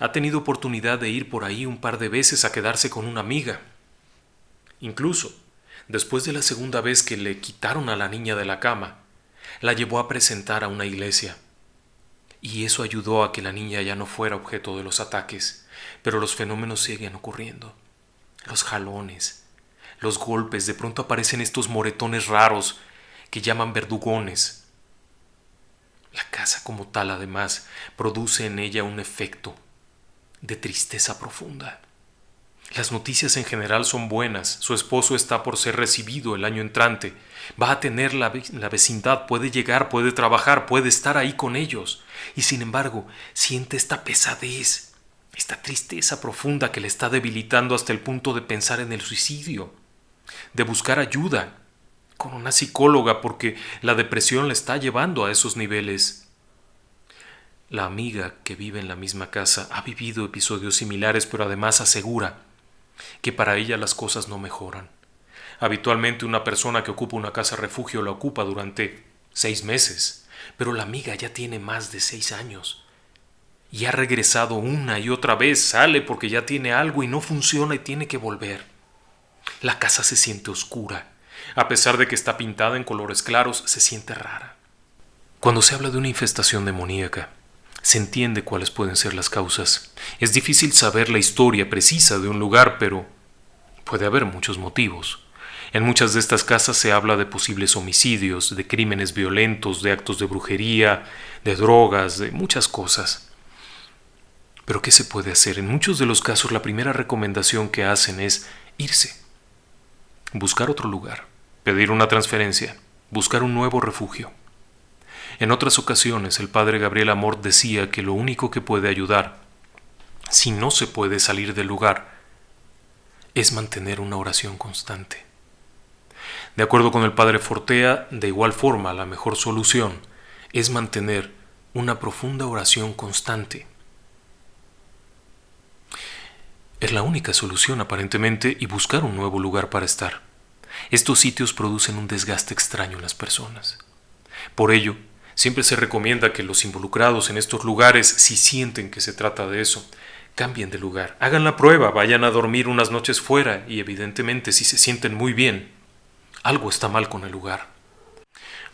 Ha tenido oportunidad de ir por ahí un par de veces a quedarse con una amiga. Incluso, después de la segunda vez que le quitaron a la niña de la cama, la llevó a presentar a una iglesia. Y eso ayudó a que la niña ya no fuera objeto de los ataques, pero los fenómenos siguen ocurriendo. Los jalones, los golpes, de pronto aparecen estos moretones raros que llaman verdugones. La casa como tal, además, produce en ella un efecto de tristeza profunda. Las noticias en general son buenas. Su esposo está por ser recibido el año entrante. Va a tener la vecindad, puede llegar, puede trabajar, puede estar ahí con ellos. Y sin embargo, siente esta pesadez, esta tristeza profunda que le está debilitando hasta el punto de pensar en el suicidio, de buscar ayuda con una psicóloga porque la depresión le está llevando a esos niveles. La amiga que vive en la misma casa ha vivido episodios similares, pero además asegura que para ella las cosas no mejoran. Habitualmente una persona que ocupa una casa refugio la ocupa durante 6 meses, pero la amiga ya tiene más de 6 años y ha regresado una y otra vez, sale porque ya tiene algo y no funciona y tiene que volver. La casa se siente oscura, a pesar de que está pintada en colores claros, se siente rara. Cuando se habla de una infestación demoníaca, se entiende cuáles pueden ser las causas. Es difícil saber la historia precisa de un lugar, pero puede haber muchos motivos. En muchas de estas casas se habla de posibles homicidios, de crímenes violentos, de actos de brujería, de drogas, de muchas cosas. Pero ¿qué se puede hacer? En muchos de los casos la primera recomendación que hacen es irse, buscar otro lugar, pedir una transferencia, buscar un nuevo refugio. En otras ocasiones el padre Gabriel Amort decía que lo único que puede ayudar, si no se puede salir del lugar, es mantener una oración constante. De acuerdo con el padre Fortea, de igual forma la mejor solución es mantener una profunda oración constante. Es la única solución aparentemente, y buscar un nuevo lugar para estar. Estos sitios producen un desgaste extraño en las personas. Por ello, siempre se recomienda que los involucrados en estos lugares, si sienten que se trata de eso, cambien de lugar, hagan la prueba, vayan a dormir unas noches fuera y evidentemente si se sienten muy bien, algo está mal con el lugar.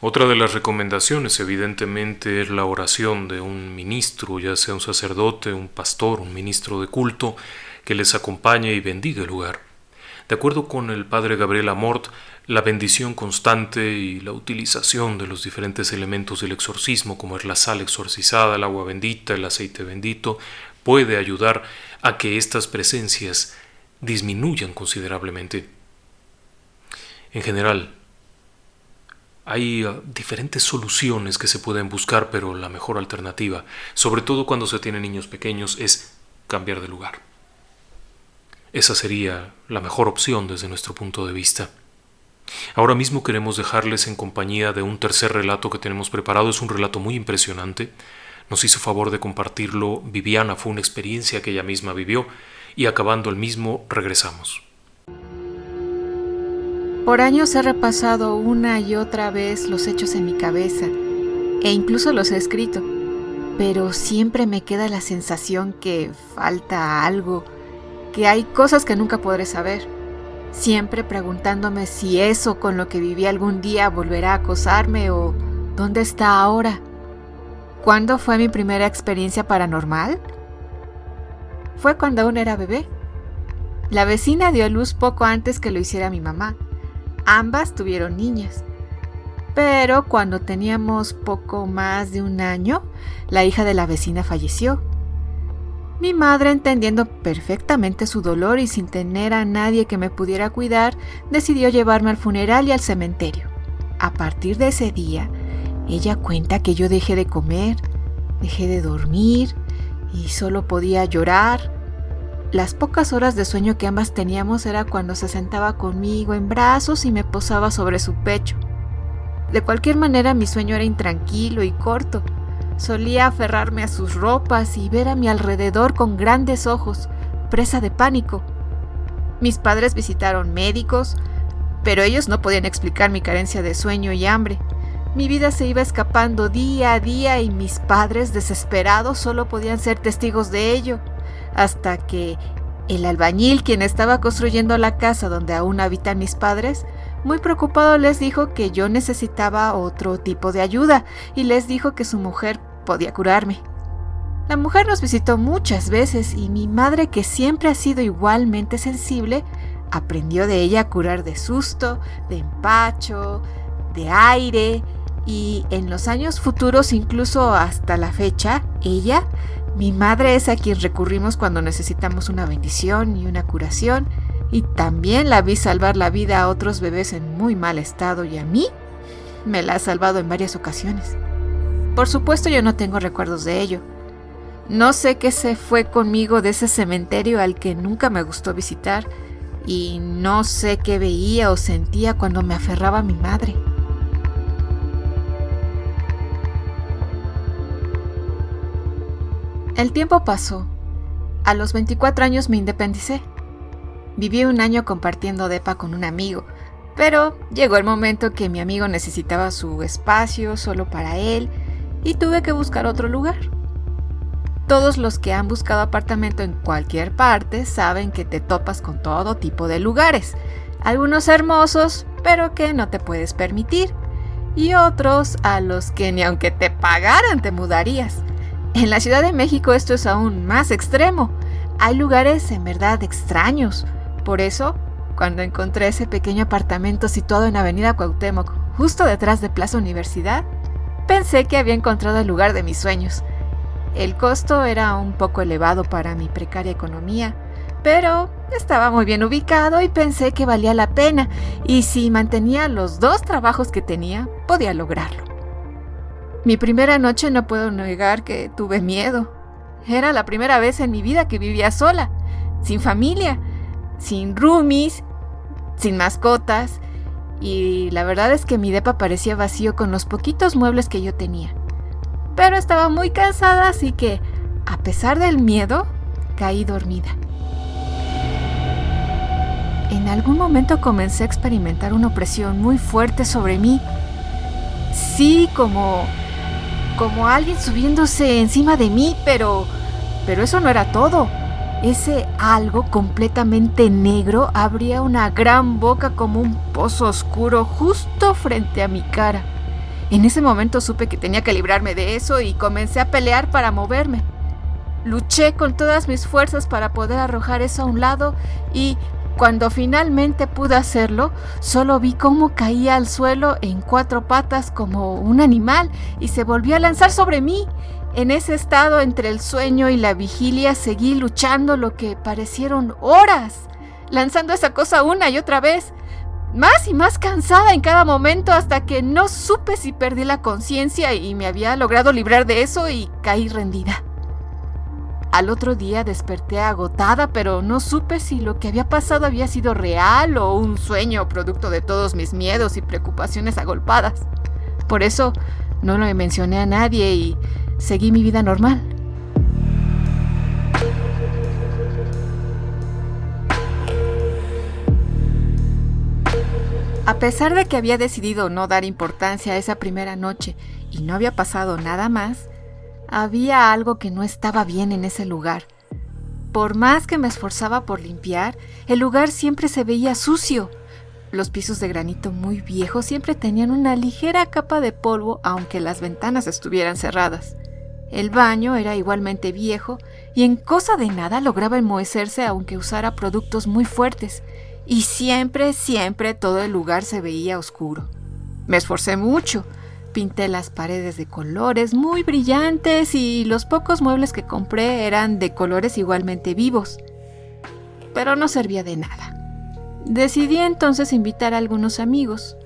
Otra de las recomendaciones evidentemente es la oración de un ministro, ya sea un sacerdote, un pastor, un ministro de culto, que les acompañe y bendiga el lugar. De acuerdo con el padre Gabriel Amort, la bendición constante y la utilización de los diferentes elementos del exorcismo, como es la sal exorcizada, el agua bendita, el aceite bendito, puede ayudar a que estas presencias disminuyan considerablemente. En general, hay diferentes soluciones que se pueden buscar, pero la mejor alternativa, sobre todo cuando se tienen niños pequeños, es cambiar de lugar. Esa sería la mejor opción desde nuestro punto de vista. Ahora mismo queremos dejarles en compañía de un tercer relato que tenemos preparado. Es un relato muy impresionante. Nos hizo favor de compartirlo Viviana, fue una experiencia que ella misma vivió, y acabando el mismo regresamos. Por años he repasado una y otra vez los hechos en mi cabeza, e incluso los he escrito, pero siempre me queda la sensación que falta algo, que hay cosas que nunca podré saber, siempre preguntándome si eso con lo que viví algún día volverá a acosarme o ¿dónde está ahora? ¿Cuándo fue mi primera experiencia paranormal? Fue cuando aún era bebé. La vecina dio a luz poco antes que lo hiciera mi mamá. Ambas tuvieron niñas. Pero cuando teníamos poco más de un año, la hija de la vecina falleció. Mi madre, entendiendo perfectamente su dolor y sin tener a nadie que me pudiera cuidar, decidió llevarme al funeral y al cementerio. A partir de ese día, ella cuenta que yo dejé de comer, dejé de dormir y solo podía llorar. Las pocas horas de sueño que ambas teníamos era cuando se sentaba conmigo en brazos y me posaba sobre su pecho. De cualquier manera, mi sueño era intranquilo y corto. Solía aferrarme a sus ropas y ver a mi alrededor con grandes ojos, presa de pánico. Mis padres visitaron médicos, pero ellos no podían explicar mi carencia de sueño y hambre. Mi vida se iba escapando día a día y mis padres, desesperados, solo podían ser testigos de ello, hasta que el albañil, quien estaba construyendo la casa donde aún habitan mis padres, muy preocupado les dijo que yo necesitaba otro tipo de ayuda y les dijo que su mujer podía curarme. La mujer nos visitó muchas veces y mi madre, que siempre ha sido igualmente sensible, aprendió de ella a curar de susto, de empacho, de aire, y en los años futuros, incluso hasta la fecha, ella, mi madre, es a quien recurrimos cuando necesitamos una bendición y una curación, y también la vi salvar la vida a otros bebés en muy mal estado y a mí me la ha salvado en varias ocasiones. Por supuesto, yo no tengo recuerdos de ello. No sé qué se fue conmigo de ese cementerio al que nunca me gustó visitar, y no sé qué veía o sentía cuando me aferraba a mi madre. El tiempo pasó. A los 24 años me independicé. Viví un año compartiendo depa con un amigo, pero llegó el momento que mi amigo necesitaba su espacio solo para él y tuve que buscar otro lugar. Todos los que han buscado apartamento en cualquier parte saben que te topas con todo tipo de lugares, algunos hermosos, pero que no te puedes permitir, y otros a los que ni aunque te pagaran te mudarías. En la Ciudad de México esto es aún más extremo. Hay lugares en verdad extraños. Por eso, cuando encontré ese pequeño apartamento situado en Avenida Cuauhtémoc, justo detrás de Plaza Universidad, pensé que había encontrado el lugar de mis sueños. El costo era un poco elevado para mi precaria economía, pero estaba muy bien ubicado y pensé que valía la pena, y si mantenía los 2 trabajos que tenía, podía lograrlo. Mi primera noche no puedo negar que tuve miedo. Era la primera vez en mi vida que vivía sola, sin familia, sin roomies, sin mascotas, y la verdad es que mi depa parecía vacío con los poquitos muebles que yo tenía. Pero estaba muy cansada, así que, a pesar del miedo, caí dormida. En algún momento comencé a experimentar una opresión muy fuerte sobre mí. Sí, como alguien subiéndose encima de mí, pero eso no era todo. Ese algo completamente negro abría una gran boca como un pozo oscuro justo frente a mi cara. En ese momento supe que tenía que librarme de eso y comencé a pelear para moverme. Luché con todas mis fuerzas para poder arrojar eso a un lado y cuando finalmente pude hacerlo, solo vi cómo caía al suelo en 4 patas como un animal y se volvió a lanzar sobre mí. En ese estado entre el sueño y la vigilia seguí luchando lo que parecieron horas, lanzando esa cosa una y otra vez, más y más cansada en cada momento hasta que no supe si perdí la conciencia y me había logrado librar de eso y caí rendida. Al otro día desperté agotada, pero no supe si lo que había pasado había sido real o un sueño producto de todos mis miedos y preocupaciones agolpadas. Por eso no lo mencioné a nadie y seguí mi vida normal. A pesar de que había decidido no dar importancia a esa primera noche y no había pasado nada más, había algo que no estaba bien en ese lugar. Por más que me esforzaba por limpiar, el lugar siempre se veía sucio. Los pisos de granito muy viejos siempre tenían una ligera capa de polvo, aunque las ventanas estuvieran cerradas. El baño era igualmente viejo y en cosa de nada lograba enmohecerse aunque usara productos muy fuertes. Y siempre todo el lugar se veía oscuro. Me esforcé mucho. Pinté las paredes de colores muy brillantes y los pocos muebles que compré eran de colores igualmente vivos. Pero no servía de nada. Decidí entonces invitar a algunos amigos.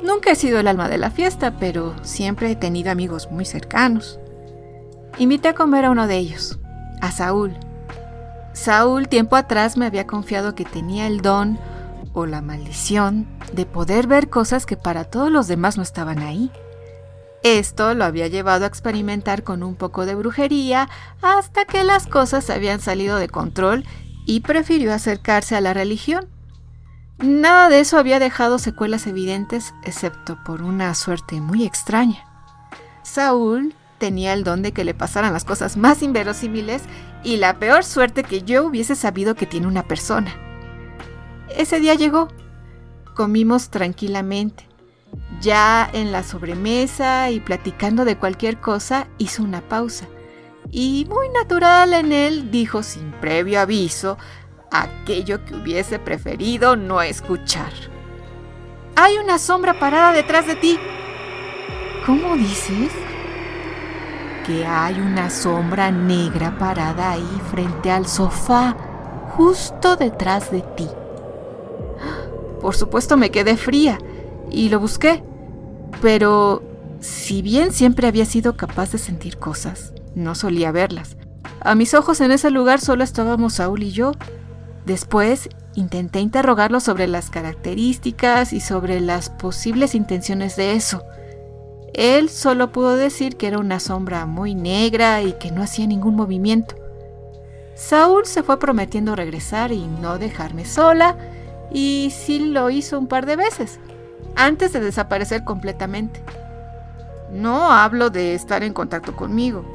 Nunca he sido el alma de la fiesta, pero siempre he tenido amigos muy cercanos. Invité a comer a uno de ellos, a Saúl. Saúl tiempo atrás me había confiado que tenía el don o la maldición de poder ver cosas que para todos los demás no estaban ahí. Esto lo había llevado a experimentar con un poco de brujería hasta que las cosas habían salido de control y prefirió acercarse a la religión. Nada de eso había dejado secuelas evidentes, excepto por una suerte muy extraña. Saúl tenía el don de que le pasaran las cosas más inverosímiles y la peor suerte que yo hubiese sabido que tiene una persona. Ese día llegó. Comimos tranquilamente. Ya en la sobremesa y platicando de cualquier cosa, hizo una pausa. Y muy natural en él dijo sin previo aviso aquello que hubiese preferido no escuchar. «Hay una sombra parada detrás de ti». «¿Cómo dices?» «Que hay una sombra negra parada ahí frente al sofá, justo detrás de ti». Por supuesto me quedé fría y lo busqué, pero si bien siempre había sido capaz de sentir cosas, no solía verlas. A mis ojos en ese lugar solo estábamos Saúl y yo. Después intenté interrogarlo sobre las características y sobre las posibles intenciones de eso. Él solo pudo decir que era una sombra muy negra y que no hacía ningún movimiento. Saúl se fue prometiendo regresar y no dejarme sola, y sí lo hizo un par de veces, antes de desaparecer completamente. No hablo de estar en contacto conmigo.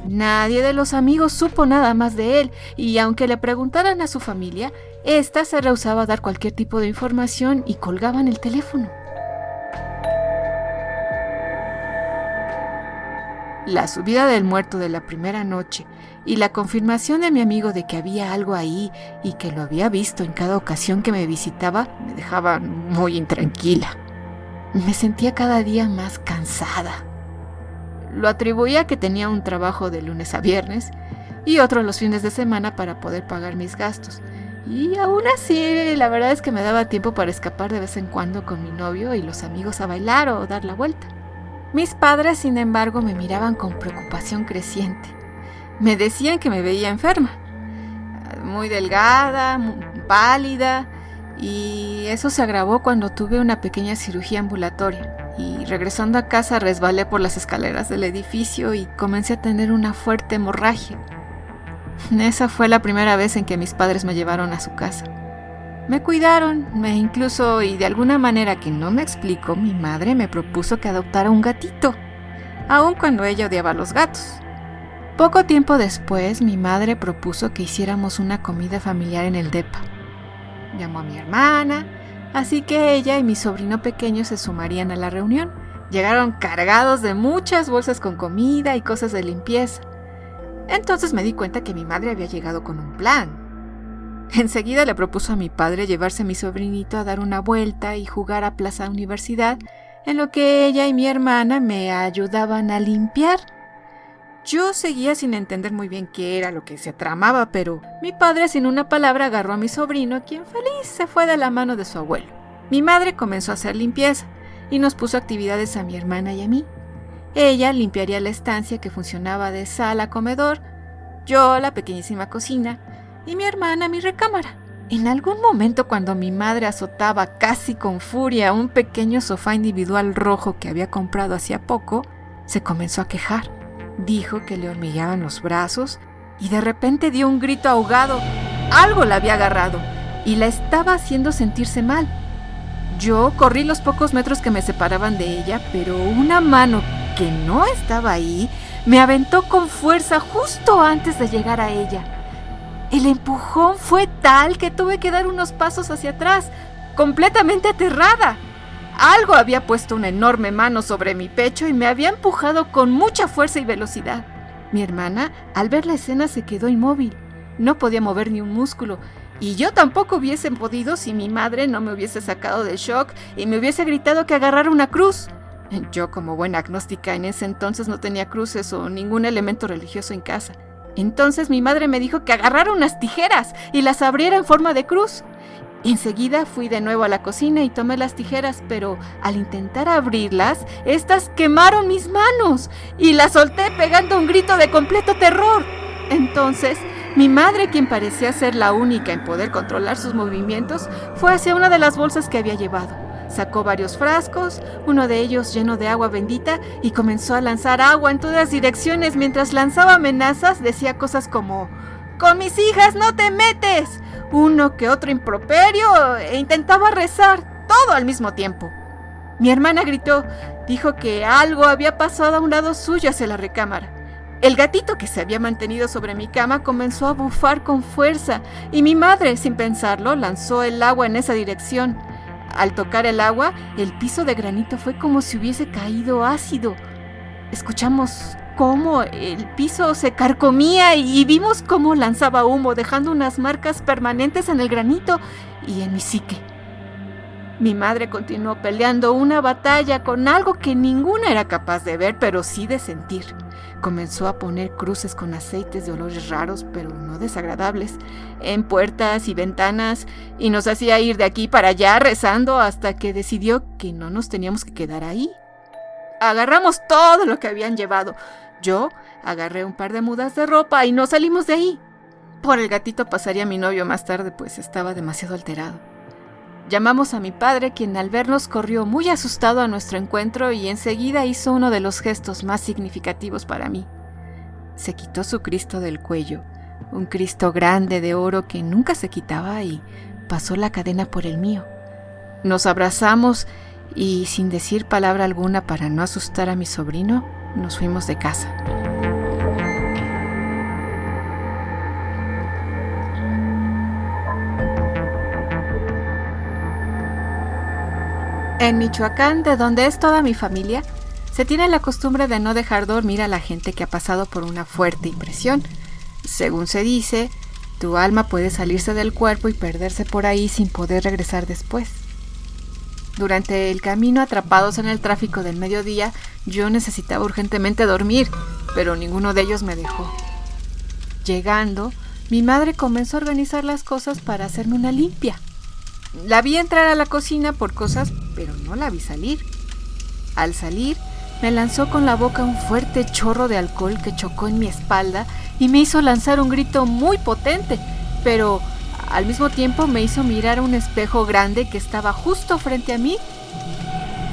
Nadie de los amigos supo nada más de él, y aunque le preguntaran a su familia, ésta se rehusaba a dar cualquier tipo de información y colgaban el teléfono. La subida del muerto de la primera noche y la confirmación de mi amigo de que había algo ahí y que lo había visto en cada ocasión que me visitaba me dejaban muy intranquila. Me sentía cada día más cansada. Lo atribuía a que tenía un trabajo de lunes a viernes y otro los fines de semana para poder pagar mis gastos. Y aún así, la verdad es que me daba tiempo para escapar de vez en cuando con mi novio y los amigos a bailar o dar la vuelta. Mis padres, sin embargo, me miraban con preocupación creciente. Me decían que me veía enferma, muy delgada, muy pálida, y eso se agravó cuando tuve una pequeña cirugía ambulatoria. Y regresando a casa resbalé por las escaleras del edificio y comencé a tener una fuerte hemorragia. Esa fue la primera vez en que mis padres me llevaron a su casa. Me cuidaron, incluso, y de alguna manera que no me explico, mi madre me propuso que adoptara un gatito, aun cuando ella odiaba a los gatos. Poco tiempo después, mi madre propuso que hiciéramos una comida familiar en el depa. Llamó a mi hermana, así que ella y mi sobrino pequeño se sumarían a la reunión. Llegaron cargados de muchas bolsas con comida y cosas de limpieza. Entonces me di cuenta que mi madre había llegado con un plan. Enseguida le propuso a mi padre llevarse a mi sobrinito a dar una vuelta y jugar a Plaza Universidad, en lo que ella y mi hermana me ayudaban a limpiar. Yo seguía sin entender muy bien qué era lo que se tramaba, pero mi padre sin una palabra agarró a mi sobrino, quien feliz se fue de la mano de su abuelo. Mi madre comenzó a hacer limpieza y nos puso actividades a mi hermana y a mí. Ella limpiaría la estancia que funcionaba de sala a comedor. yo la pequeñísima cocina y mi hermana mi recámara. En algún momento, cuando mi madre azotaba casi con furia un pequeño sofá individual rojo que había comprado hacía poco, se comenzó a quejar. Dijo que le hormigueaban los brazos y de repente dio un grito ahogado. Algo la había agarrado y la estaba haciendo sentirse mal. Yo corrí los pocos metros que me separaban de ella, pero una mano que no estaba ahí me aventó con fuerza justo antes de llegar a ella. El empujón fue tal que tuve que dar unos pasos hacia atrás, completamente aterrada. Algo había puesto una enorme mano sobre mi pecho y me había empujado con mucha fuerza y velocidad. Mi hermana, al ver la escena, se quedó inmóvil. No podía mover ni un músculo, y yo tampoco hubiese podido si mi madre no me hubiese sacado del shock y me hubiese gritado que agarrara una cruz. Yo, como buena agnóstica, en ese entonces no tenía cruces o ningún elemento religioso en casa. Entonces mi madre me dijo que agarrara unas tijeras y las abriera en forma de cruz. Enseguida fui de nuevo a la cocina y tomé las tijeras, pero al intentar abrirlas, estas quemaron mis manos y las solté pegando un grito de completo terror. Entonces, mi madre, quien parecía ser la única en poder controlar sus movimientos, fue hacia una de las bolsas que había llevado. Sacó varios frascos, uno de ellos lleno de agua bendita, y comenzó a lanzar agua en todas direcciones. Mientras lanzaba amenazas, decía cosas como: «¡Con mis hijas no te metes!», uno que otro improperio, e intentaba rezar, todo al mismo tiempo. Mi hermana gritó, dijo que algo había pasado a un lado suyo hacia la recámara. El gatito que se había mantenido sobre mi cama comenzó a bufar con fuerza, y mi madre, sin pensarlo, lanzó el agua en esa dirección. Al tocar el agua, el piso de granito fue como si hubiese caído ácido. Escuchamos cómo el piso se carcomía y vimos cómo lanzaba humo, dejando unas marcas permanentes en el granito y en mi psique. Mi madre continuó peleando una batalla con algo que ninguna era capaz de ver, pero sí de sentir. Comenzó a poner cruces con aceites de olores raros, pero no desagradables, en puertas y ventanas, y nos hacía ir de aquí para allá rezando hasta que decidió que no nos teníamos que quedar ahí. Agarramos todo lo que habían llevado. Yo agarré un par de mudas de ropa y nos salimos de ahí. Por el gatito pasaría mi novio más tarde, pues estaba demasiado alterado. Llamamos a mi padre, quien al vernos corrió muy asustado a nuestro encuentro y enseguida hizo uno de los gestos más significativos para mí. Se quitó su Cristo del cuello, un Cristo grande de oro que nunca se quitaba, y pasó la cadena por el mío. Nos abrazamos y, sin decir palabra alguna para no asustar a mi sobrino, nos fuimos de casa. En Michoacán, de donde es toda mi familia, se tiene la costumbre de no dejar dormir a la gente que ha pasado por una fuerte impresión. Según se dice, tu alma puede salirse del cuerpo y perderse por ahí sin poder regresar después. Durante el camino, atrapados en el tráfico del mediodía, yo necesitaba urgentemente dormir, pero ninguno de ellos me dejó. Llegando, mi madre comenzó a organizar las cosas para hacerme una limpia. La vi entrar a la cocina por cosas, pero no la vi salir. Al salir, me lanzó con la boca un fuerte chorro de alcohol que chocó en mi espalda y me hizo lanzar un grito muy potente, pero al mismo tiempo me hizo mirar a un espejo grande que estaba justo frente a mí,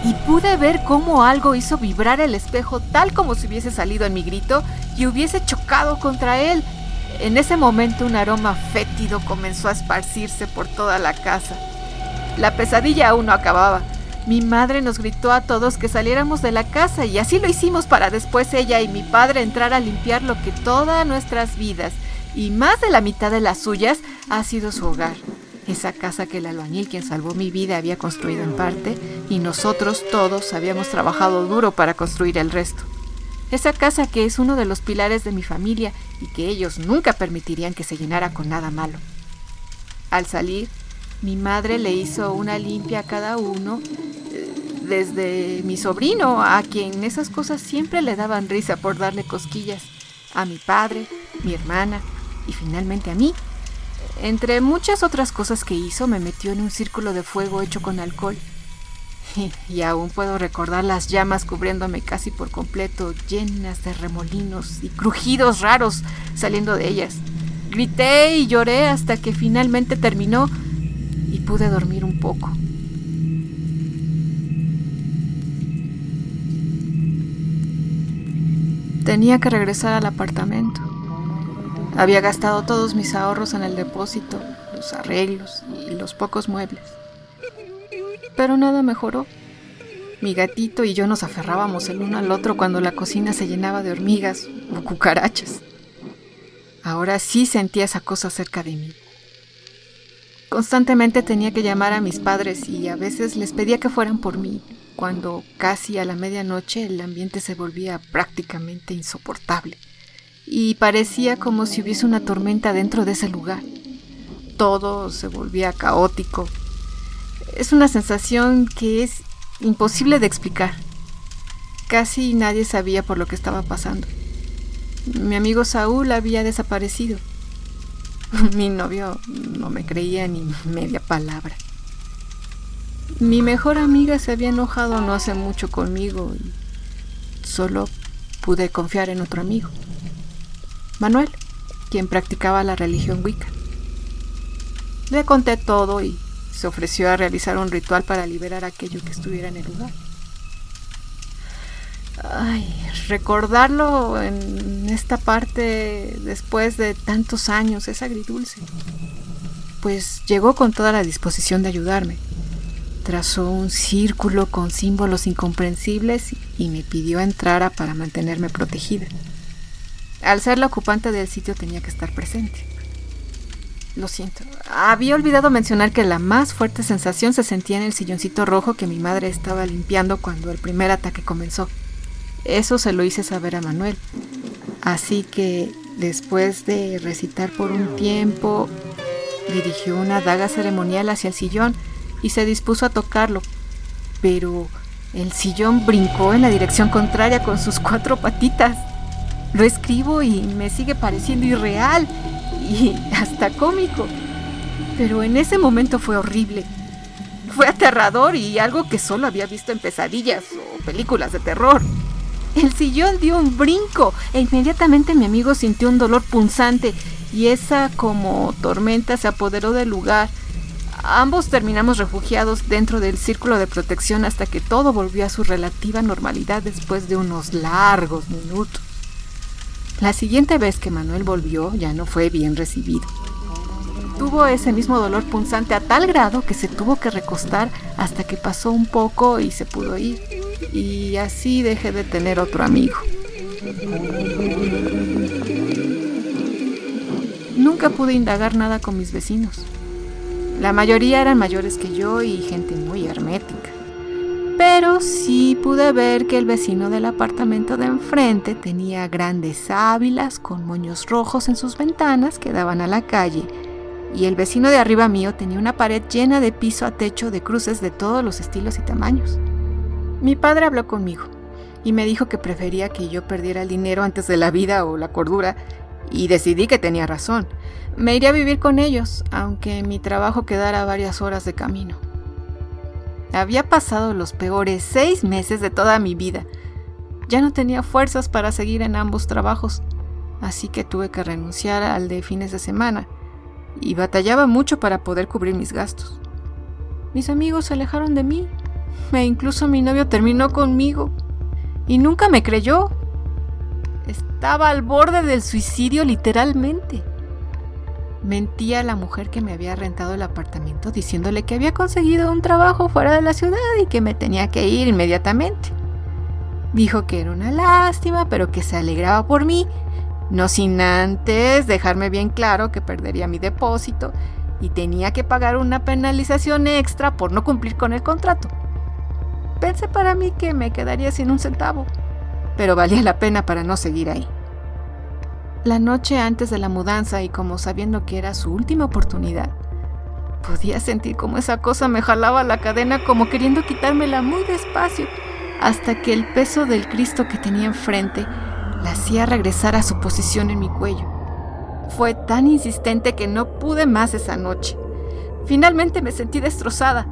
y pude ver cómo algo hizo vibrar el espejo tal como si hubiese salido en mi grito y hubiese chocado contra él. En ese momento un aroma fétido comenzó a esparcirse por toda la casa. La pesadilla aún no acababa. Mi madre nos gritó a todos que saliéramos de la casa, y así lo hicimos para después ella y mi padre entrar a limpiar lo que todas nuestras vidas, y más de la mitad de las suyas, ha sido su hogar. Esa casa que el albañil quien salvó mi vida había construido en parte, y nosotros todos habíamos trabajado duro para construir el resto. Esa casa que es uno de los pilares de mi familia y que ellos nunca permitirían que se llenara con nada malo. Al salir, mi madre le hizo una limpia a cada uno, desde mi sobrino, a quien esas cosas siempre le daban risa por darle cosquillas, a mi padre, mi hermana y finalmente a mí. Entre muchas otras cosas que hizo, me metió en un círculo de fuego hecho con alcohol. Y aún puedo recordar las llamas cubriéndome casi por completo, llenas de remolinos y crujidos raros saliendo de ellas. Grité y lloré hasta que finalmente terminó y pude dormir un poco. Tenía que regresar al apartamento. Había gastado todos mis ahorros en el depósito, los arreglos y los pocos muebles. Pero nada mejoró. Mi gatito y yo nos aferrábamos el uno al otro cuando la cocina se llenaba de hormigas o cucarachas. Ahora sí sentía esa cosa cerca de mí. Constantemente tenía que llamar a mis padres y a veces les pedía que fueran por mí, cuando casi a la medianoche el ambiente se volvía prácticamente insoportable y parecía como si hubiese una tormenta dentro de ese lugar. Todo se volvía caótico. Es una sensación que es imposible de explicar. Casi nadie sabía por lo que estaba pasando. Mi amigo Saúl había desaparecido. Mi novio no me creía ni media palabra. Mi mejor amiga se había enojado no hace mucho conmigo y solo pude confiar en otro amigo, Manuel, quien practicaba la religión Wicca. Le conté todo y se ofreció a realizar un ritual para liberar aquello que estuviera en el lugar. Recordarlo en esta parte después de tantos años es agridulce, pues llegó con toda la disposición de ayudarme. Trazó un círculo con símbolos incomprensibles y me pidió entrara para mantenerme protegida. Al ser la ocupante del sitio tenía que estar presente. Lo siento, había olvidado mencionar que la más fuerte sensación se sentía en el silloncito rojo que mi madre estaba limpiando cuando el primer ataque comenzó. Eso se lo hice saber a Manuel. Así que, después de recitar por un tiempo, dirigió una daga ceremonial hacia el sillón y se dispuso a tocarlo. Pero el sillón brincó en la dirección contraria con sus 4 patitas. Lo escribo y me sigue pareciendo irreal y hasta cómico. Pero en ese momento fue horrible. Fue aterrador y algo que solo había visto en pesadillas o películas de terror. El sillón dio un brinco e inmediatamente mi amigo sintió un dolor punzante y esa como tormenta se apoderó del lugar. Ambos terminamos refugiados dentro del círculo de protección hasta que todo volvió a su relativa normalidad después de unos largos minutos. La siguiente vez que Manuel volvió ya no fue bien recibido. Tuvo ese mismo dolor punzante a tal grado que se tuvo que recostar hasta que pasó un poco y se pudo ir. Y así dejé de tener otro amigo. Nunca pude indagar nada con mis vecinos. La mayoría eran mayores que yo y gente muy hermética. Pero sí pude ver que el vecino del apartamento de enfrente tenía grandes sábilas con moños rojos en sus ventanas que daban a la calle. Y el vecino de arriba mío tenía una pared llena de piso a techo de cruces de todos los estilos y tamaños. Mi padre habló conmigo y me dijo que prefería que yo perdiera el dinero antes de la vida o la cordura, y decidí que tenía razón. Me iría a vivir con ellos, aunque mi trabajo quedara a varias horas de camino. Había pasado los peores 6 meses de toda mi vida. Ya no tenía fuerzas para seguir en ambos trabajos, así que tuve que renunciar al de fines de semana, y batallaba mucho para poder cubrir mis gastos. Mis amigos se alejaron de mí, e incluso mi novio terminó conmigo, y nunca me creyó. Estaba al borde del suicidio literalmente. Mentí a la mujer que me había rentado el apartamento diciéndole que había conseguido un trabajo fuera de la ciudad y que me tenía que ir inmediatamente. Dijo que era una lástima, pero que se alegraba por mí, no sin antes dejarme bien claro que perdería mi depósito y tenía que pagar una penalización extra por no cumplir con el contrato. Pensé para mí que me quedaría sin un centavo, pero valía la pena para no seguir ahí. La noche antes de la mudanza y como sabiendo que era su última oportunidad, podía sentir como esa cosa me jalaba la cadena como queriendo quitármela muy despacio, hasta que el peso del Cristo que tenía enfrente la hacía regresar a su posición en mi cuello. Fue tan insistente que no pude más esa noche. Finalmente me sentí destrozada.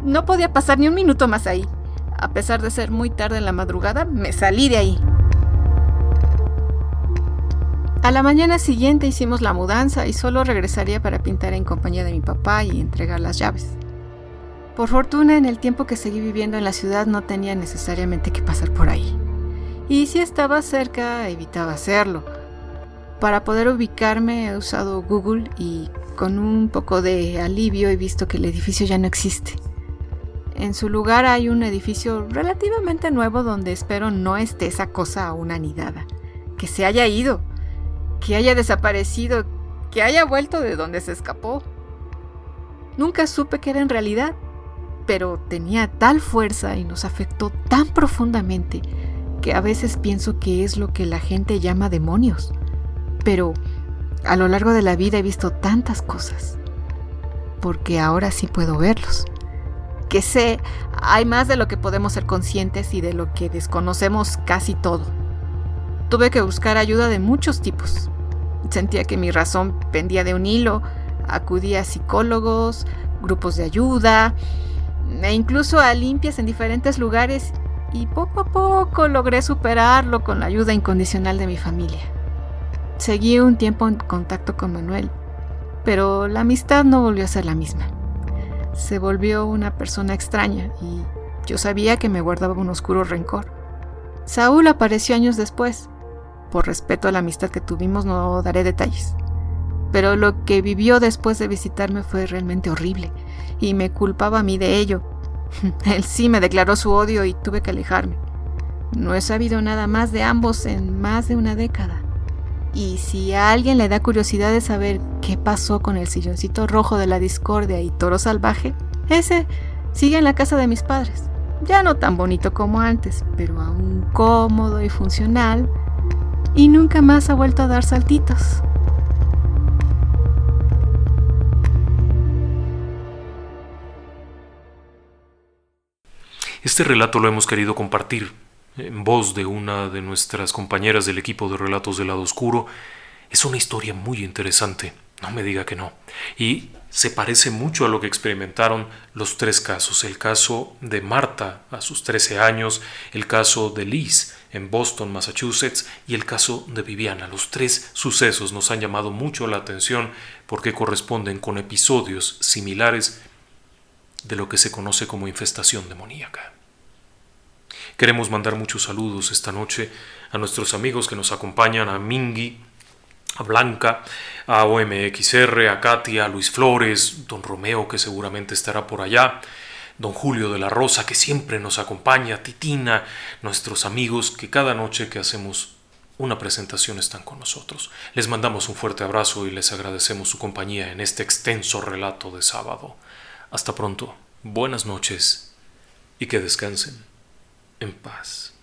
No podía pasar ni un minuto más ahí. A pesar de ser muy tarde en la madrugada, me salí de ahí. A la mañana siguiente hicimos la mudanza y solo regresaría para pintar en compañía de mi papá y entregar las llaves. Por fortuna, en el tiempo que seguí viviendo en la ciudad no tenía necesariamente que pasar por ahí. Y si estaba cerca, evitaba hacerlo. Para poder ubicarme he usado Google y con un poco de alivio he visto que el edificio ya no existe. En su lugar hay un edificio relativamente nuevo donde espero no esté esa cosa aún anidada, que se haya ido, que haya desaparecido, que haya vuelto de donde se escapó. Nunca supe qué era en realidad, pero tenía tal fuerza y nos afectó tan profundamente que a veces pienso que es lo que la gente llama demonios. Pero a lo largo de la vida he visto tantas cosas, porque ahora sí puedo verlos. Que sé, hay más de lo que podemos ser conscientes y de lo que desconocemos casi todo. Tuve que buscar ayuda de muchos tipos. Sentía que mi razón pendía de un hilo, acudí a psicólogos, grupos de ayuda, e incluso a limpias en diferentes lugares, y poco a poco logré superarlo con la ayuda incondicional de mi familia. Seguí un tiempo en contacto con Manuel, pero la amistad no volvió a ser la misma. Se volvió una persona extraña y yo sabía que me guardaba un oscuro rencor. Saúl apareció años después. Por respeto a la amistad que tuvimos no daré detalles. Pero lo que vivió después de visitarme fue realmente horrible y me culpaba a mí de ello. Él sí me declaró su odio y tuve que alejarme. No he sabido nada más de ambos en más de una década. Y si a alguien le da curiosidad de saber qué pasó con el silloncito rojo de la discordia y Toro Salvaje, ese sigue en la casa de mis padres. Ya no tan bonito como antes, pero aún cómodo y funcional, y nunca más ha vuelto a dar saltitos. Este relato lo hemos querido compartir en voz de una de nuestras compañeras del equipo de Relatos del Lado Oscuro. Es una historia muy interesante, no me diga que no. Y se parece mucho a lo que experimentaron los tres casos. El caso de Marta a sus 13 años, el caso de Liz en Boston, Massachusetts, y el caso de Viviana. Los tres sucesos nos han llamado mucho la atención porque corresponden con episodios similares de lo que se conoce como infestación demoníaca. Queremos mandar muchos saludos esta noche a nuestros amigos que nos acompañan, a Mingy, a Blanca, a OMXR, a Katia, a Luis Flores, don Romeo, que seguramente estará por allá, don Julio de la Rosa, que siempre nos acompaña, Titina, nuestros amigos que cada noche que hacemos una presentación están con nosotros. Les mandamos un fuerte abrazo y les agradecemos su compañía en este extenso relato de sábado. Hasta pronto, buenas noches y que descansen en paz.